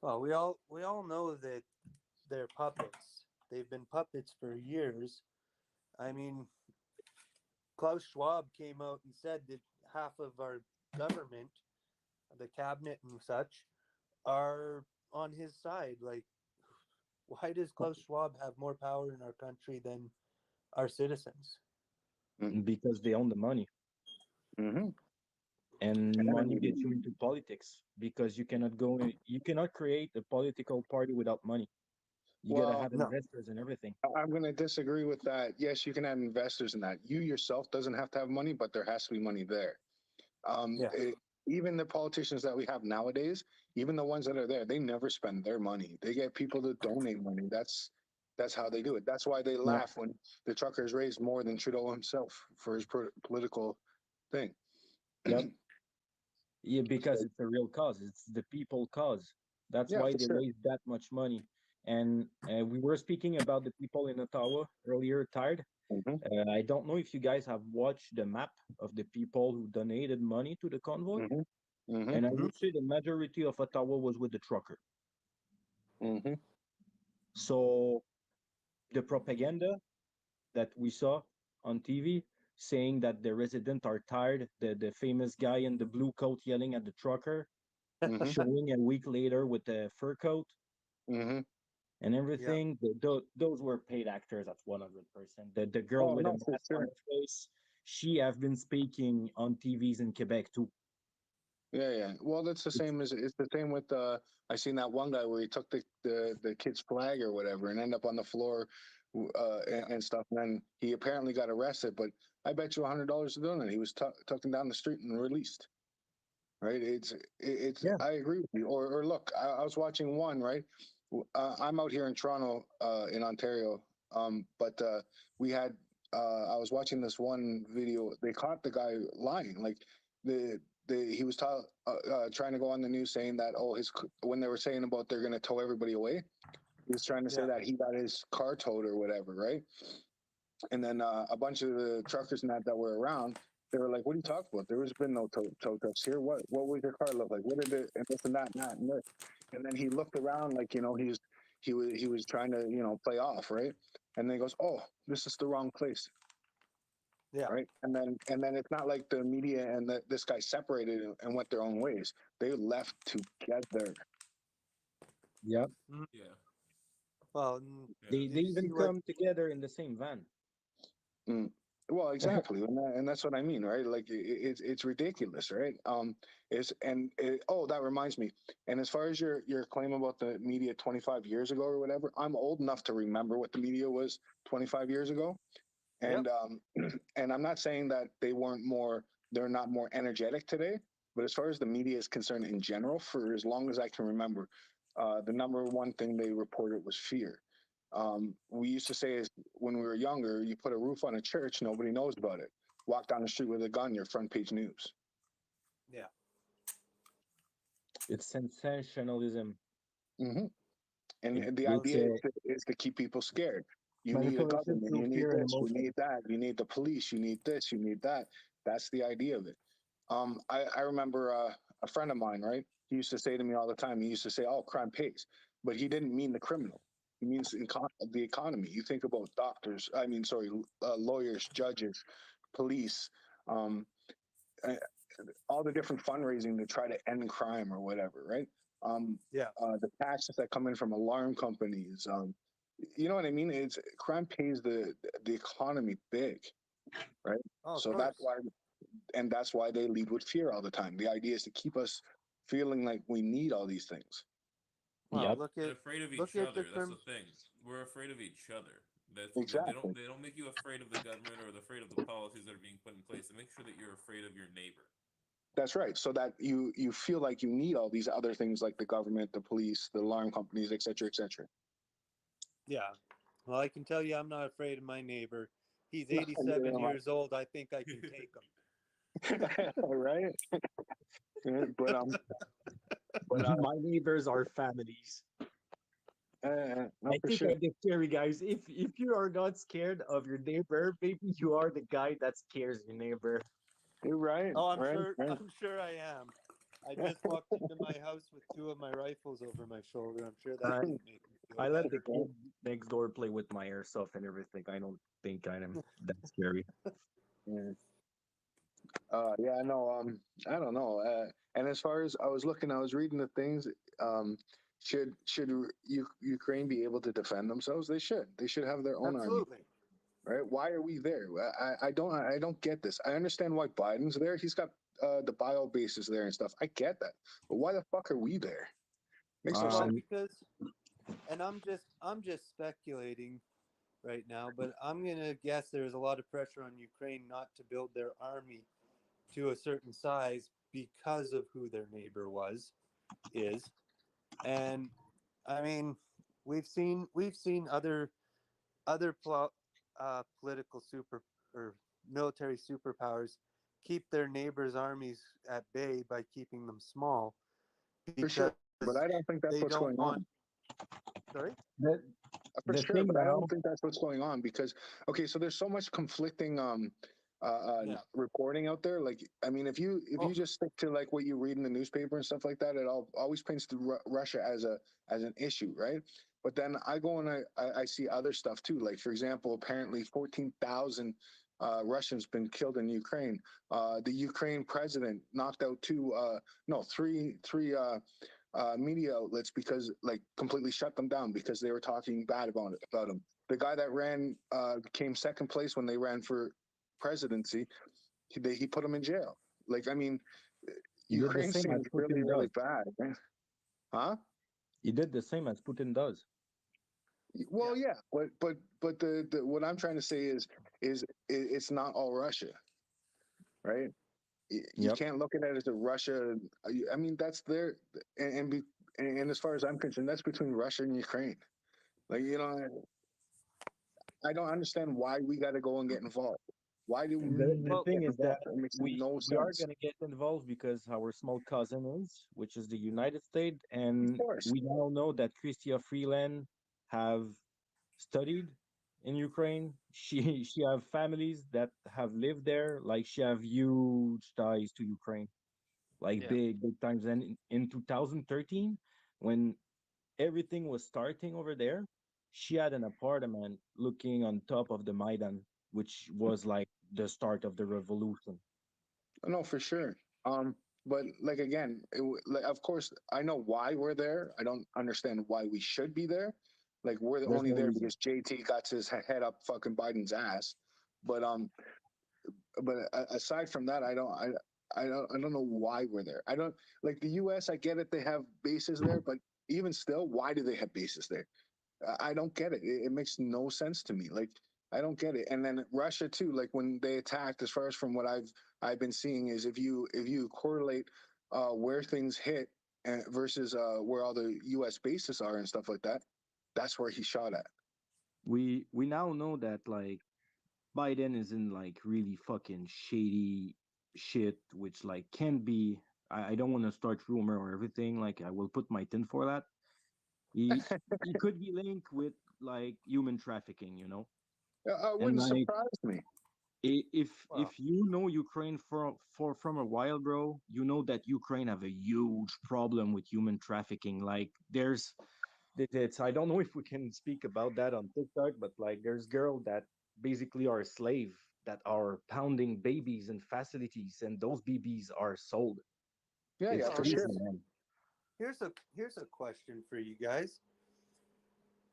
Well, we all know that they're puppets. They've been puppets for years. I mean, Klaus Schwab came out and said that half of our government, the cabinet and such, are on his side. Like, why does Klaus Schwab have more power in our country than our citizens? Because they own the money. Mm-hmm. And money gets you into politics, because you cannot create a political party without money. You gotta Well, have No. investors and everything. I'm going to disagree with that. Yes, you can have investors in that. You yourself doesn't have to have money, but there has to be money there. Yeah. Even the politicians that we have nowadays, even the ones that are there, they never spend their money. They get people to donate money. That's how they do it. That's why they laugh when the truckers raise more than Trudeau himself for his political thing. Yep. Yeah, because it's a real cause. It's the people cause. That's Yeah, why for they sure. raise that much money. And we were speaking about the people in Ottawa earlier, tired. Mm-hmm. I don't know if you guys have watched the map of the people who donated money to the convoy. Mm-hmm. Mm-hmm. And I would say the majority of Ottawa was with the trucker. Mm-hmm. So the propaganda that we saw on TV saying that the residents are tired, the famous guy in the blue coat yelling at the trucker, Mm-hmm. showing a week later with a fur coat Mm-hmm. and everything. Those were paid actors at 100%. The girl Oh with a no, for mask on sure. her face, she have been speaking on TVs in Quebec too. Yeah, yeah. Well, that's the same as it's the same with I seen that one guy where he took the kid's flag or whatever and end up on the floor and stuff. And then he apparently got arrested, but I bet you $100 to doing it. He was tucking down the street and released. Right? It's. Yeah. I agree with you. Or look, I was watching one. Right? I'm out here in Toronto, in Ontario. But we had I was watching this one video. They caught the guy lying. Like he was trying to go on the news saying that when they were saying about they're going to tow everybody away, he was trying to say Yeah. that he got his car towed or whatever, right? And then a bunch of the truckers and that were around, they were like, "What are you talking about? There has been no tow trucks here. What would your car look like? What did it and this and that and that and this?" And then he looked around like he was trying to play off, right? And then he goes, "Oh, this is the wrong place." Yeah. Right. And then it's not like the media and this guy separated and went their own ways. They left together. Yep. Yeah. Well, Yeah. They did you even see what? come together in the same van. Well, exactly, and that's what I mean, right? Like it's ridiculous, right? Oh, that reminds me. And as far as your claim about the media 25 years ago or whatever, I'm old enough to remember what the media was 25 years ago, and and I'm not saying that they're not more energetic today, but as far as the media is concerned in general, for as long as I can remember, the number one thing they reported was fear. We used to say is when we were younger, you put a roof on a church, nobody knows about it. Walk down the street with a gun, your front page news. Yeah. It's sensationalism. Mm-hmm. And It, the it's idea is to keep people scared. You need a manipulation government, through you need fear and this, you emotion. need that, you need the police, you need this, you need that. That's the idea of it. I remember a friend of mine, right? He used to say to me all the time, he used to say, "Oh, crime pays," but he didn't mean the criminal. He means the economy. You think about lawyers, judges, police, um, uh, all the different fundraising to try to end crime or whatever, right? Yeah. The taxes that come in from alarm companies. You know what I mean? It's crime pays the economy big, right? Oh, of So course. that's why they lead with fear all the time. The idea is to keep us feeling like we need all these things. Well, Yep. look They're at afraid of look each at other. the That's term. the thing. We're afraid of each other. Exactly. They don't make you afraid of the government or afraid of the policies that are being put in place. They make sure that you're afraid of your neighbor. That's right. So that you feel like you need all these other things like the government, the police, the alarm companies, et cetera, et cetera. Yeah. Well, I can tell you, I'm not afraid of my neighbor. He's Neither 87 am I. years old. I think I can take him. Right? Yeah, but My neighbors are families. no, I for think sure. I get scary, guys. If you are not scared of your neighbor, maybe you are the guy that scares your neighbor. You're right. Oh, I'm right, sure. right. I'm sure I am. I just walked into my house with two of my rifles over my shoulder. I'm sure that I didn't make me feel I let the better. kid next door play with my airsoft and everything. I don't think I am that scary. Yeah. Yeah, no, I don't know. And as far as I was reading the things. Should Ukraine be able to defend themselves? They should. They should have their own army, Absolutely. right? Why are we there? I don't get this. I understand why Biden's there. He's got the bio bases there and stuff. I get that, but why the fuck are we there? Makes no Well, sense. because, and I'm just speculating right now, but I'm gonna guess there's a lot of pressure on Ukraine not to build their army to a certain size because of who their neighbor is, and I mean, we've seen other political super or military superpowers keep their neighbors' armies at bay by keeping them small For because sure, but I don't think that's they what's don't going want. on. Sorry. The For the sure, thing but I don't now, think that's what's going on because okay, so there's so much conflicting Yeah. reporting out there. Like, I mean, if you Oh, just stick to like what you read in the newspaper and stuff like that, it always paints to Russia as an issue, right? But then I go and I see other stuff too. Like for example, apparently 14,000 Russians been killed in Ukraine. The Ukraine president knocked out three media outlets because like completely shut them down because they were talking bad about him. The guy that came second place when they ran for presidency, he put him in jail. Like I mean, he did the Ukraine same as seems really Putin really does. bad, man. Huh? He did the same as Putin does. Well, yeah, but the what I'm trying to say is it's not all Russia, right? You Yep. can't look at it as a Russia. I mean, that's their and as far as I'm concerned, that's between Russia and Ukraine. Like I don't understand why we got to go and get involved. Why do we The need the to thing get is that involved? It makes we no we are sense. gonna get involved because our small cousin is, which is the United States, Of and course. we now know that Chrystia Freeland have studied in Ukraine. She have families that have lived there. Like she have huge ties to Ukraine, like Yeah. big times. And in 2013, when everything was starting over there, she had an apartment looking on top of the Maidan, which was like the start of the revolution. No, for sure. But like again, like, of course, I know why we're there. I don't understand why we should be there. Like we're There's only no there reason. because JT got his head up fucking Biden's ass. But aside from that, I don't know why we're there. I don't like the U.S. I get it; they have bases there, but even still, why do they have bases there? I don't get it. It makes no sense to me. Like I don't get it. And then Russia too. Like when they attacked, as far as from what I've been seeing, is if you correlate where things hit versus where all the U.S. bases are and stuff like that, that's where he shot at. We now know that like Biden is in like really fucking shady shit, which like can be. I don't want to start rumor or everything. Like I will put my tin for that. He he could be linked with like human trafficking, you know. And Wouldn't like surprise me. if you know Ukraine for from a while, bro, you know that Ukraine have a huge problem with human trafficking. Like there's it's I don't know if we can speak about that on TikTok, but like there's girls that basically are slave that are pounding babies in facilities, and those babies are sold. Yeah, It's yeah, Well, for crazy, sure. man. here's a question for you guys.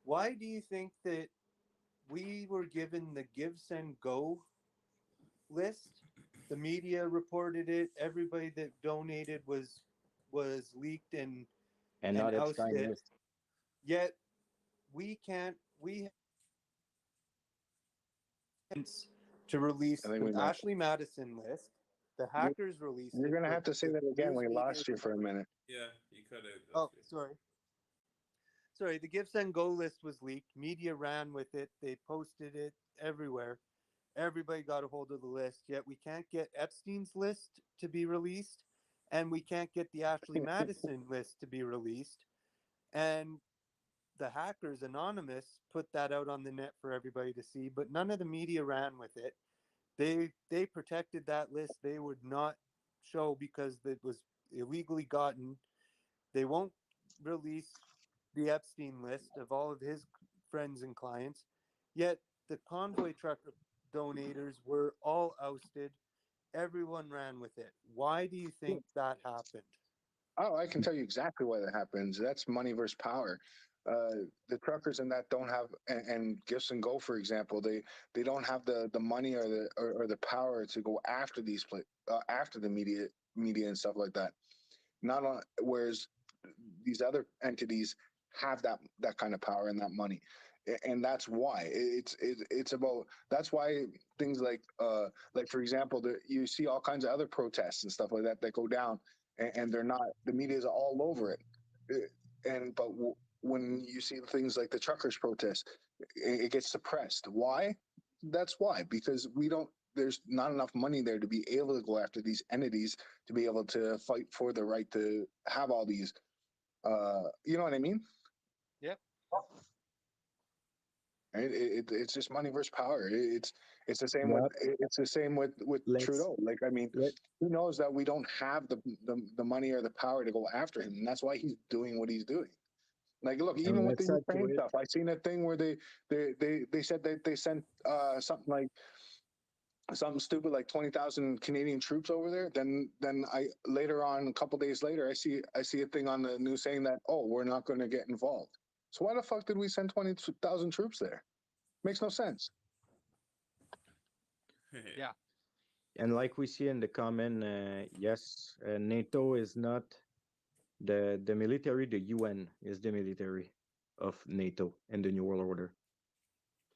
Why do you think that we were given the give send go list? The media reported it. Everybody that donated was leaked And and not Epstein ousted. list. Yet we can't. We have to release I think the we might. Ashley Madison list. The you- hackers released You're it. gonna have to say that again. News We media. lost you for a minute. Yeah, you cut out. Oh, sorry. The give send go list was leaked. Media ran with it. They posted it everywhere. Everybody got a hold of the list, yet we can't get Epstein's list to be released, and we can't get the Ashley Madison list to be released. And the hackers, Anonymous, put that out on the net for everybody to see, but none of the media ran with it. They protected that list. They would not show because it was illegally gotten. They won't release the Epstein list of all of his friends and clients. Yet the convoy truck donators were all ousted. Everyone ran with it. Why do you think that happened? Oh, I can tell you exactly why that happens. That's money versus power. The truckers and that don't have, and Gifts and Go, for example, they don't have the money or the power to go after after the media and stuff like that. Not on whereas these other entities have that kind of power and that money, and that's why it's about. That's why things like for example, you see all kinds of other protests and stuff like that that go down, and they're not the media is all over it. And but when you see things like the truckers protest, it gets suppressed. Why? That's why, because we don't. There's not enough money there to be able to go after these entities to be able to fight for the right to have all these. You know what I mean? Yep. Right? It's just money versus power. It's the same with Yep. it's the same with Let's Trudeau. Like I mean, let he knows that we don't have the money or the power to go after him, and that's why he's doing what he's doing. Like, look, and even with the let's add to Ukraine it. stuff, I seen a thing where they said that they sent something like something stupid like 20,000 Canadian troops over there. Then I later on a couple days later I see a thing on the news saying that we're not going to get involved. So why the fuck did we send 20,000 troops there? Makes no sense. Yeah. And like we see in the comment, yes, NATO is not the military. The UN is the military of NATO and the New World Order.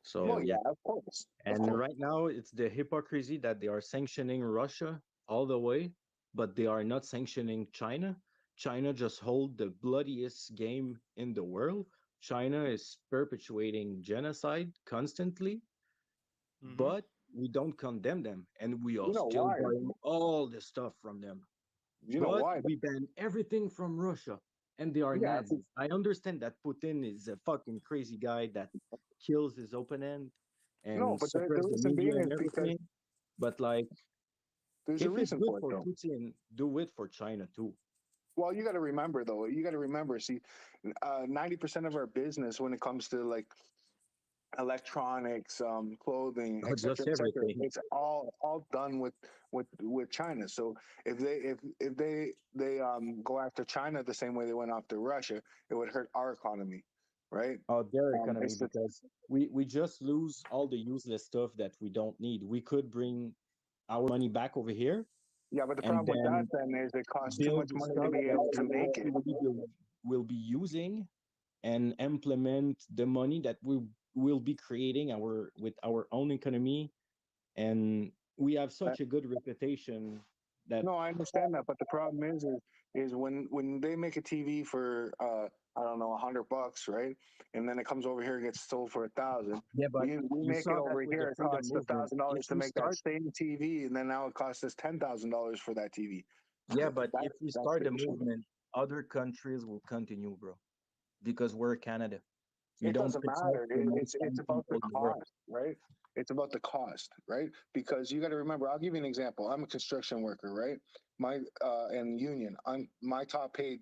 So Well, yeah, yeah, of course, of and course. right now it's the hypocrisy that they are sanctioning Russia all the way, but they are not sanctioning China. China just hold the bloodiest game in the world China is perpetuating genocide constantly, Mm-hmm. but we don't condemn them, and we are You know still why? buying all the stuff from them. You know But why? we ban everything from Russia, and they are Yeah, Nazis. I understand that Putin is a fucking crazy guy that kills his opponent no, and but the suppress the reason media being and is because everything. But like, there's a if it's reason good for it, for though. Putin, do it for China too. Well, you got to remember, though. You got to remember. See, 90% of our business when it comes to like electronics, clothing, Not just et cetera, everything. it's all done with China. So if they go after China the same way they went after Russia, it would hurt our economy, right? Their economy, It's the because we just lose all the useless stuff that we don't need. We could bring our money back over here Yeah, but the and problem with that then then is it costs too build much the money to stuff be that able to we make it. actually will be using and implement the money that we will be creating with our own economy. And we have Uh, such a good reputation that No, I understand that, but the problem is when they make a TV for I don't know $100, right? And then it comes over here and gets sold for 1,000. yeah, but We you make it saw that over with the here. It freedom costs a movement. thousand If dollars to we make that start same TV, and then now it costs us $10,000 for that TV. Yeah, but That if we that's start the the issue. movement, other countries will continue, bro, because we're Canada. You It don't doesn't protect matter. the most It's young about the people in the world. cost, right? It's about the cost, right? Because you got to remember. I'll give you an example. I'm a construction worker, right? My and union. My top paid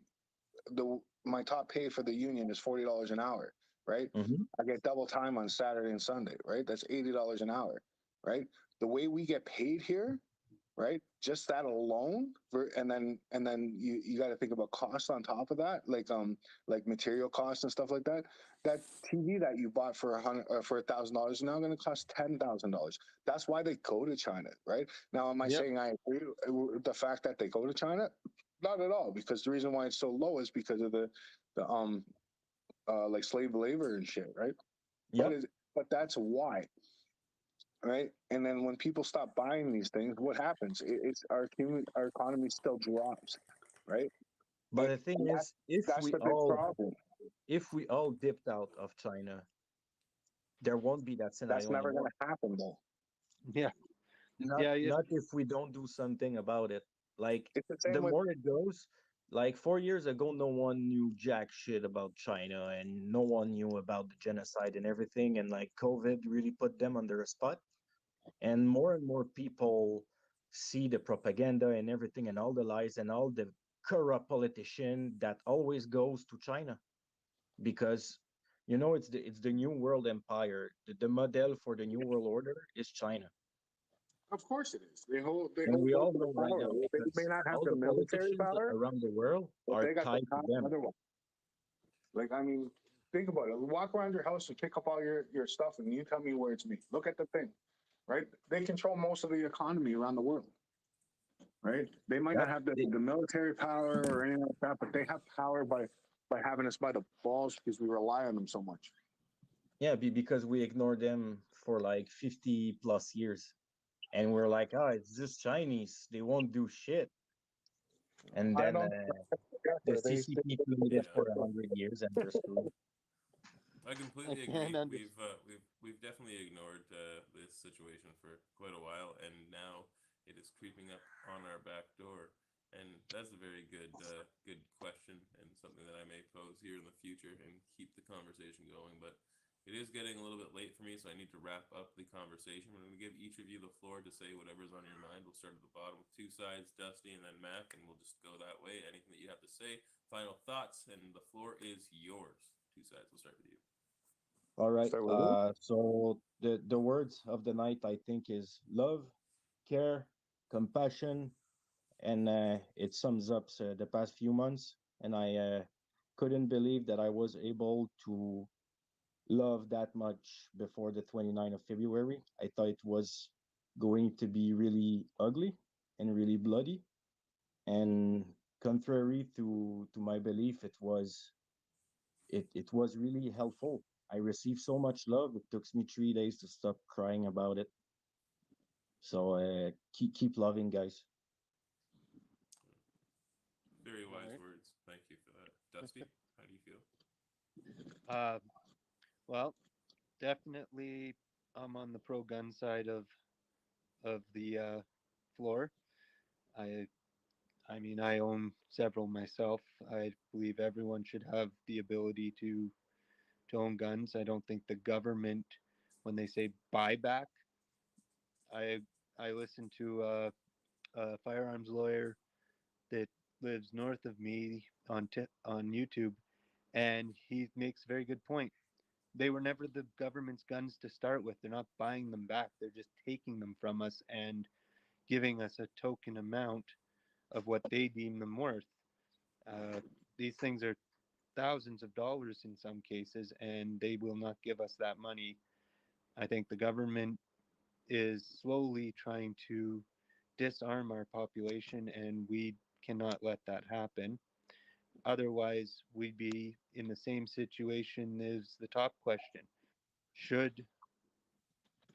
my top pay for the union is $40 an hour, right? Hmm. I get double time on Saturday and Sunday, right? That's $80 an hour, right? The way we get paid here, right? Just that alone, and then you got to think about cost on top of that, like material costs and stuff like that. That TV that you bought for $1,000 is now going to cost $10,000. That's why they go to China, right? Now, am I Yep. saying I agree with the fact that they go to China? Not at all, because the reason why it's so low is because of the like slave labor and shit, right? But Yep. that's why, right? And then when people stop buying these things, what happens? It's our economy still drops, right? But the thing And is, that's the big problem. if we all dipped out of China, there won't be that That's scenario never going anymore. to happen, though. Yeah. Not Yeah. not if we don't do something about it. Like, It's the the same with more it goes, like 4 years ago, no one knew jack shit about China, and no one knew about the genocide and everything. And like COVID really put them under a spot. And more people see the propaganda and everything and all the lies and all the corrupt politician that always goes to China, because it's the new world empire. The model for the new world order is China. Of course it is. They And hold we most all of the know right power. now, They may because not have all the the military politicians power, around the world but are they got the tied to power them. otherwise. Like, I mean, think about it. Walk around your house and pick up all your stuff, and you tell me where it's me. Look at the thing, right? They control most of the economy around the world, right? They might That not have the, it, the military power or anything like that, but they have power by having us by the balls because we rely on them so much. yeah, because we ignore them for like 50 plus years, and we're like, oh, it's just Chinese, they won't do shit. And I then don't. the They, CCP played it Yeah, for 100 years, and they're screwed. I I completely can't agree. understand. We've definitely ignored this situation for quite a while, and now it is creeping up on our back door. And that's a very good question, and something that I may pose here in the future and keep the conversation going. But it is getting a little bit late for me, so I need to wrap up the conversation. I'm going to give each of you the floor to say whatever's on your mind. We'll start at the bottom with two sides, Dusty, and then Mac, and we'll just go that way. Anything that you have to say, final thoughts, and the floor is yours. Two sides. We'll start with you. All right. start with you. So the words of the night, I think, is love, care, compassion, and it sums up the past few months. And I couldn't believe that I was able to love that much before the 29th of February. I thought it was going to be really ugly and really bloody. And contrary to my belief, it was really helpful. I received so much love. It took me 3 days to stop crying about it. So keep loving, guys. Very All wise right. words. Thank you for that, Dusty. How do you feel? Uh, well, definitely, I'm on the pro-gun side of the floor. I I mean, I own several myself. I believe everyone should have the ability to own guns. I don't think the government, when they say buyback, I I listened to a firearms lawyer that lives north of me on YouTube, and he makes a very good point. They were never the government's guns to start with. They're not buying them back. They're just taking them from us and giving us a token amount of what they deem them worth. Uh, these things are thousands of dollars in some cases, and they will not give us that money. I think the government is slowly trying to disarm our population, and we cannot let that happen. Otherwise, we'd be in the same situation as the top question. Should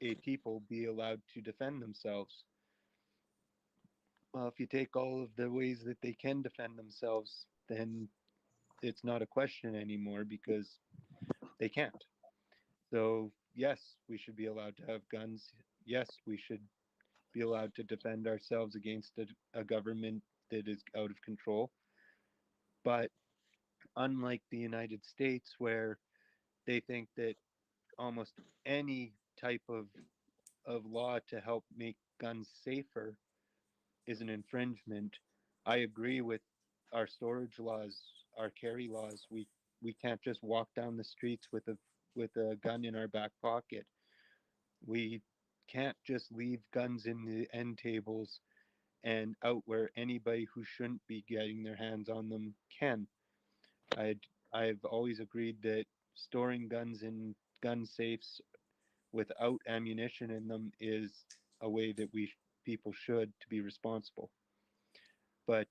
a people be allowed to defend themselves? Well, if you take all of the ways that they can defend themselves, then it's not a question anymore because they can't. So, yes, we should be allowed to have guns. Yes, we should be allowed to defend ourselves against a government that is out of control. But unlike the United States, where they think that almost any type of law to help make guns safer is an infringement, I agree with our storage laws, our carry laws. We can't just walk down the streets with a gun in our back pocket. We can't just leave guns in the end tables and out where anybody who shouldn't be getting their hands on them can. I'd, I've always agreed that storing guns in gun safes without ammunition in them is a way that people should to be responsible. But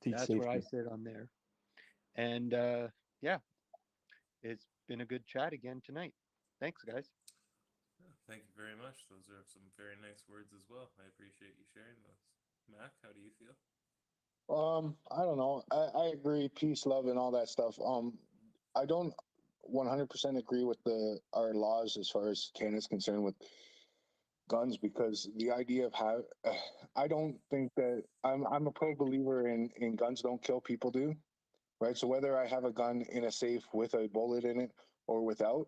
Teach that's where I safety. sit on there. And yeah, it's been a good chat again tonight. Thanks, guys. Yeah, thank you very much. Those are some very nice words as well. I appreciate you sharing those. Mac, how do you feel? I don't know. I agree, peace, love, and all that stuff. I don't 100% agree with the our laws as far as Canada's concerned with guns because the idea of how I don't think that I'm a pro believer in guns don't kill, people do, right? So whether I have a gun in a safe with a bullet in it or without,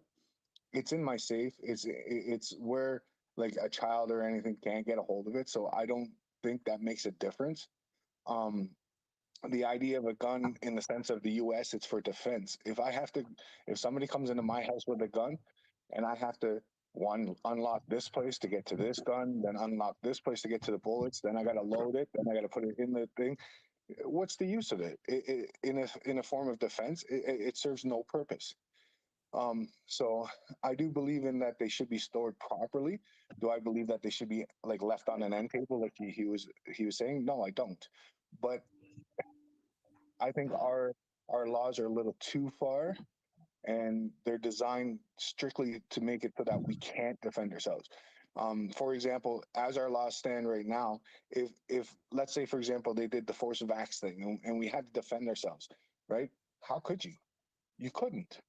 it's in my safe. It's where like a child or anything can't get a hold of it. So I don't think that makes a difference. Um, the idea of a gun in the sense of the US, it's for defense. If somebody comes into my house with a gun and I have to one unlock this place to get to this gun, then unlock this place to get to the bullets, then I got to load it, then I got to put it in the thing. What's the use of it? In a form of defense, it serves no purpose. So I do believe in that they should be stored properly. Do I believe that they should be like left on an end table, like he was saying? No, I don't. But I think our laws are a little too far, and they're designed strictly to make it so that we can't defend ourselves. For example, as our laws stand right now, if let's say, for example, they did the force of acts thing, and we had to defend ourselves, right? How could you? You couldn't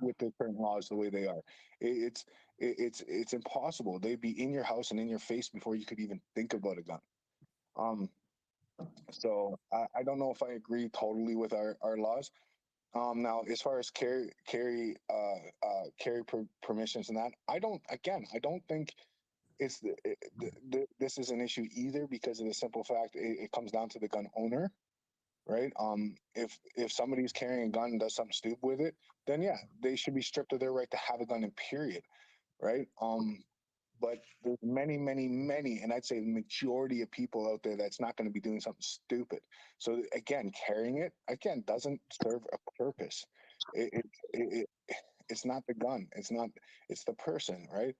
with the current laws the way they are. It's it's impossible. They'd be in your house and in your face before you could even think about a gun. Um, so I don't know if I agree totally with our laws. Now, as far as carry permissions and that, I don't think this is an issue either because of the simple fact it comes down to the gun owner, right? If somebody's carrying a gun and does something stupid with it, then yeah, they should be stripped of their right to have a gun in period, right? But there's many, many, many, and I'd say the majority of people out there that's not going to be doing something stupid. So again, carrying it again doesn't serve a purpose. It's not the gun. It's the person, right?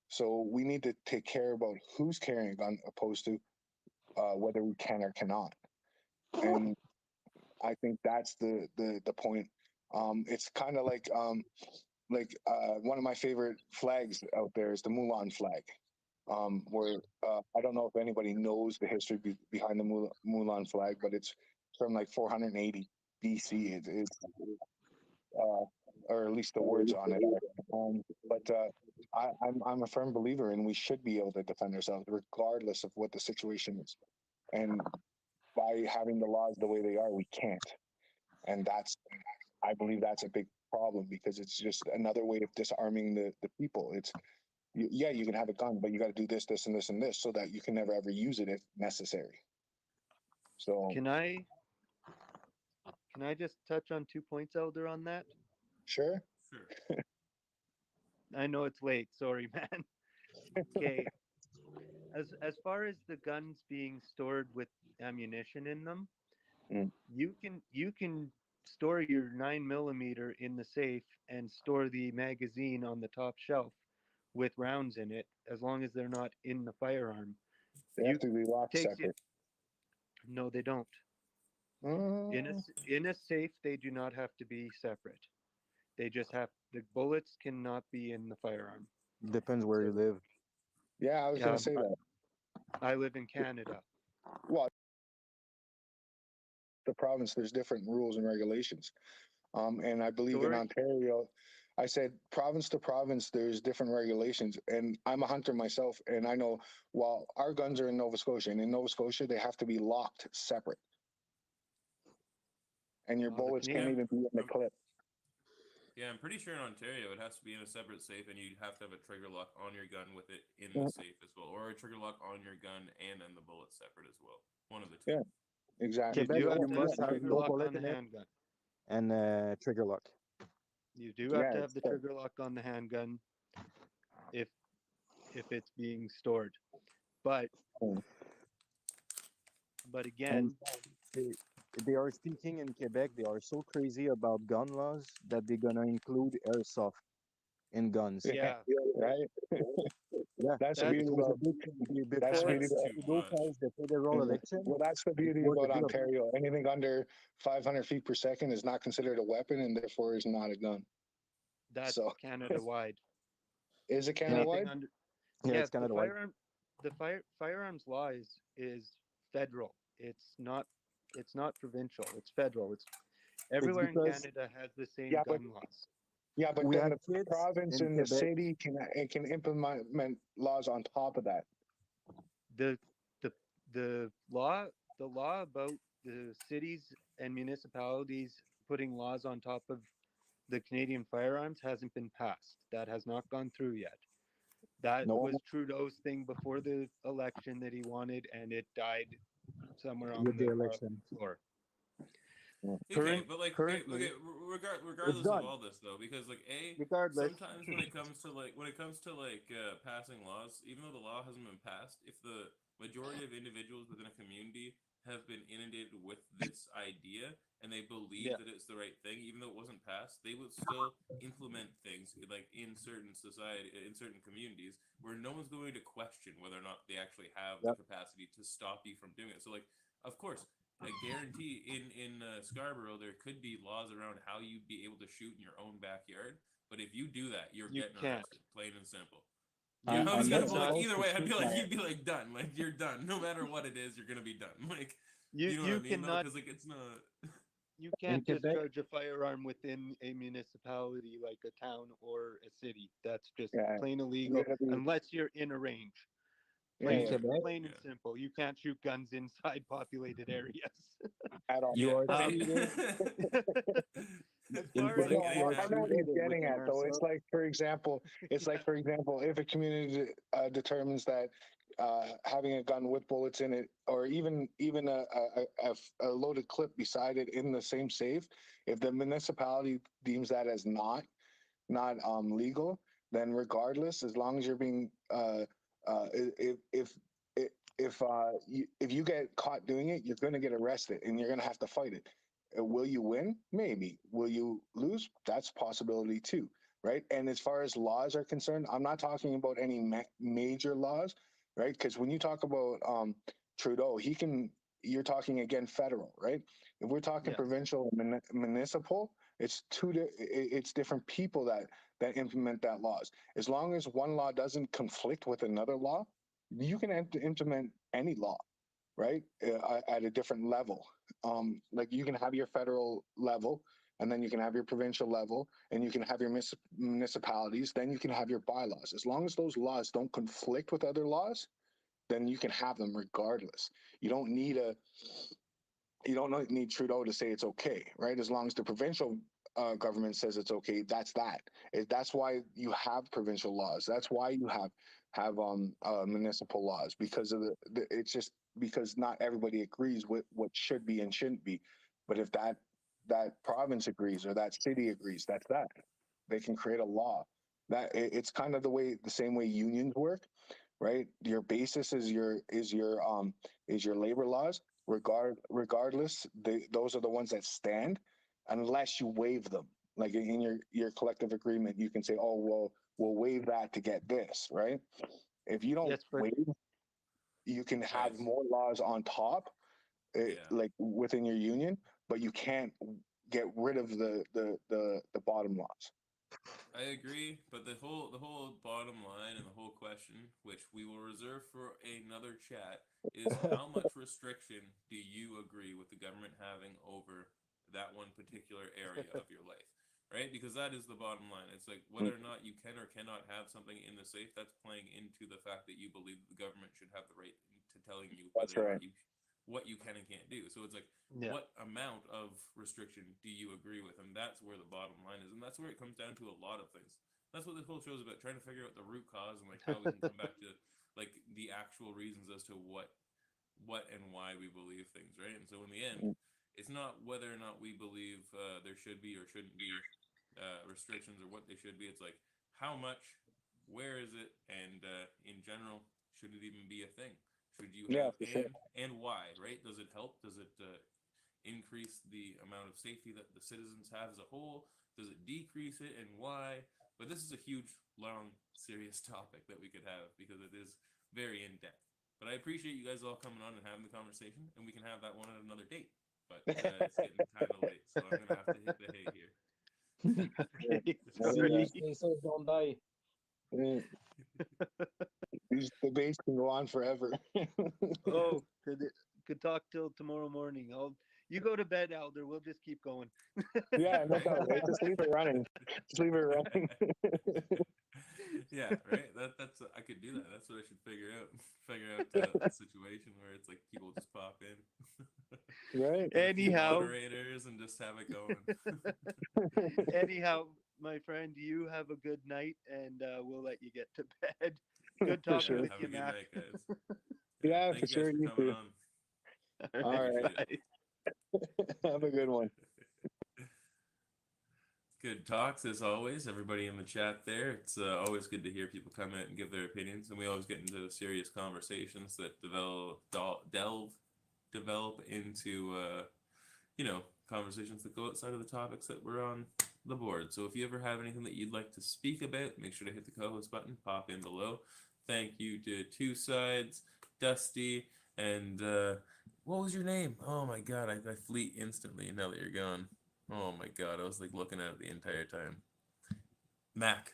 So we need to take care about who's carrying a gun opposed to whether we can or cannot. And I think that's the point. It's kind of like one of my favorite flags out there is the Mulan flag, where I don't know if anybody knows the history behind the Mulan flag, but it's from like 480 BC. or at least the words on it are. I'm a firm believer in we should be able to defend ourselves regardless of what the situation is. And by having the laws the way they are, we can't. And I believe that's a big problem because it's just another way of disarming the people. It's, yeah, you can have a gun, but you got to do this, this, and this, and this so that you can never ever use it if necessary. So, Can I just touch on 2 points, Elder, on that? sure. Sure. I know it's late. Sorry, man. Okay. As far as the guns being stored with ammunition in them, Mm. you can store your 9mm in the safe and store the magazine on the top shelf with rounds in it, as long as they're not in the firearm. They have to be locked takes you- separate. No, they don't. In a safe, they do not have to be separate. They just have the bullets cannot be in the firearm. Depends where you live. Yeah, I was going to say that. I live in Canada. Well, the province, there's different rules and regulations. And I believe in Sorry? Ontario, I said province to province, there's different regulations. And I'm a hunter myself, and I know while our guns are in Nova Scotia, and in Nova Scotia, they have to be locked separate. And your Oh, the bullets can't Canadian- even be in the clip. Yeah, I'm pretty sure in Ontario it has to be in a separate safe, and you have to have a trigger lock on your gun with it in the safe as well, or a trigger lock on your gun and then the bullet separate as well. One of the two. Yeah. Exactly. You Quebec, do have you to have must the have trigger no lock bullet on the in it handgun. and trigger lock. You do have Yeah, to have the it's- trigger lock on the handgun if it's being stored. But Mm. again, They are speaking in Quebec. They are so crazy about gun laws that they're gonna include airsoft in guns. yeah, Right. Yeah, That's the That's- beauty it was a about. big thing. That's Before really That's too Trudeau much. passed the federal Yeah. election. Well, that's the beauty was a about bill. Ontario. Anything under 500 feet per second is not considered a weapon, and therefore is not a gun. that's So- Canada wide. Is it Canada Anything wide? under Yeah, it's the Canada wide. firearms law is federal. It's not provincial. It's federal. It's everywhere in because- Canada has the same Yeah, but- gun laws. Yeah, but We then have the kids province in and the Quebec. city can implement laws on top of that. The law about the cities and municipalities putting laws on top of the Canadian firearms hasn't been passed. That has not gone through yet. That No. was Trudeau's thing before the election that he wanted, and it died somewhere on With the the election. floor. Okay, but like, currently- okay, regardless done. of all this though, because like Regardless, sometimes when it comes to passing laws, even though the law hasn't been passed, if the majority of individuals within a community have been inundated with this idea and they believe Yeah. that it's the right thing, even though it wasn't passed, they would still implement things like in certain communities where no one's going to question whether or not they actually have the capacity to stop you from doing it. So like, of course, I guarantee in Scarborough there could be laws around how you'd be able to shoot in your own backyard, but if you do that, you're You getting can't. arrested, plain and simple. You- You know, I'm it's not gonna be like supposed either to way. I'd be shoot like, my- you'd be like done, like you're done. No matter what it is, you're gonna be done. Like you you know what I mean? cannot Because like it's not. you can't Quebec- discharge a firearm within a municipality like a town or a city. That's just Yeah. plain illegal gotta be- unless you're in a range. Yeah, Plain, yeah, Quebec? plain and Yeah. simple. You can't shoot guns inside populated areas. at all. You are Yeah. As It's far But as like no, they I have- know what he's getting within at though. It's ourselves. like, for example, if a community determines that having a gun with bullets in it, or even a loaded clip beside it in the same safe, if the municipality deems that as not legal, then regardless, as long as you're being if you get caught doing it, you're going to get arrested and you're going to have to fight it. Will you win? Maybe. Will you lose? That's a possibility too, right? And as far as laws are concerned, I'm not talking about any major laws, right? Because when you talk about Trudeau, you're talking again federal, right? If we're talking Yes. provincial and municipal, it's it's different people that implement that laws. As long as one law doesn't conflict with another law, you can implement any law, right? At a different level. Like you can have your federal level, and then you can have your provincial level, and you can have your municipalities, then you can have your bylaws. As long as those laws don't conflict with other laws, then you can have them regardless. You don't need need Trudeau to say it's okay, right? As long as the provincial government says it's okay, that's that. That's why you have provincial laws. That's why you have municipal laws, because of it's just because not everybody agrees with what should be and shouldn't be. But if that province agrees or that city agrees, that's that. They can create a law. It's kind of the same way unions work, right? Your basis is your labor laws. Regardless, those are the ones that stand, unless you waive them. Like in your collective agreement, you can say, "Oh, well, we'll waive that to get this," right? If you don't Yes, but waive, you can have Right. more laws on top, Yeah. like within your union, but you can't get rid of the bottom laws. I agree, but the whole bottom line and the whole question, which we will reserve for another chat, is how much restriction do you agree with the government having over that one particular area of your life, right? Because that is the bottom line. It's like whether or not you can or cannot have something in the safe, that's playing into the fact that you believe the government should have the right to telling you That's whether or right. not what you can and can't do. So it's like, yeah, what amount of restriction do you agree with? And that's where the bottom line is. And that's where it comes down to a lot of things. That's what this whole show is about, trying to figure out the root cause and like how we can come back to like the actual reasons as to what and why we believe things, right? And so in the end, it's not whether or not we believe there should be or shouldn't be restrictions or what they should be. It's like how much, where is it, and in general, should it even be a thing? Should you Yeah, have for sure. and why, right? Does it help? Does it increase the amount of safety that the citizens have as a whole? Does it decrease it, and why? But this is a huge, long, serious topic that we could have because it is very in depth. But I appreciate you guys all coming on and having the conversation, and we can have that one at another date. But it's getting kind of late, so I'm gonna have to hit the hay here. okay, Yeah. sorry. Stay safe, don't die. Mm. These debates can go on forever. Oh, could talk till tomorrow morning. You go to bed, Elder. We'll just keep going. Yeah, no problem. Right? Just leave it running. Just leave it running. Yeah, right. That's I could do that. That's what I should figure out. Figure out a situation where it's like people just pop in. Right. With a few Anyhow, moderators and just have it going. anyhow, my friend, you have a good night, and we'll let you get to bed. Good For talking sure. with Have you, a good Mac. night, guys. Yeah, Thank for you guys sure. for You coming too. on. All right, All right. Appreciate bye. Have a good one. Good talks as always. Everybody in the chat there. It's always good to hear people come out and give their opinions, and we always get into serious conversations that develop into conversations that go outside of the topics that were on the board. So if you ever have anything that you'd like to speak about, make sure to hit the co-host button, pop in below. Thank you to Two Sides, Dusty, and what was your name? Oh my god, I fleet instantly now that you're gone. Oh my god, I was like looking at it the entire time. Mac,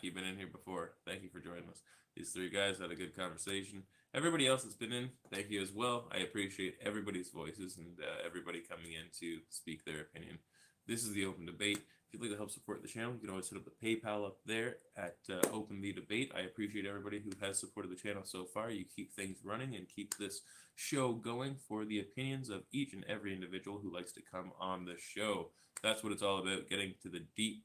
you've been in here before. Thank you for joining us. These three guys had a good conversation. Everybody else that's been in, thank you as well. I appreciate everybody's voices and everybody coming in to speak their opinion. This is the Open Debate. If you'd like to help support the channel, you can always hit up the PayPal up there at Open the Debate. I appreciate everybody who has supported the channel so far. You keep things running and keep this show going for the opinions of each and every individual who likes to come on the show. That's what it's all about, getting to the deep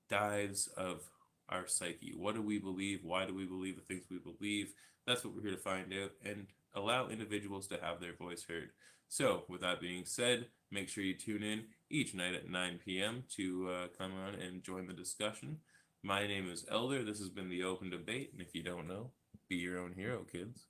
dives of our psyche. What do we believe? Why do we believe the things we believe? That's what we're here to find out and allow individuals to have their voice heard. So with that being said, make sure you tune in each night at 9 p.m. to come on and join the discussion. My name is Elder. This has been the Open Debate, and if you don't know, be your own hero, kids.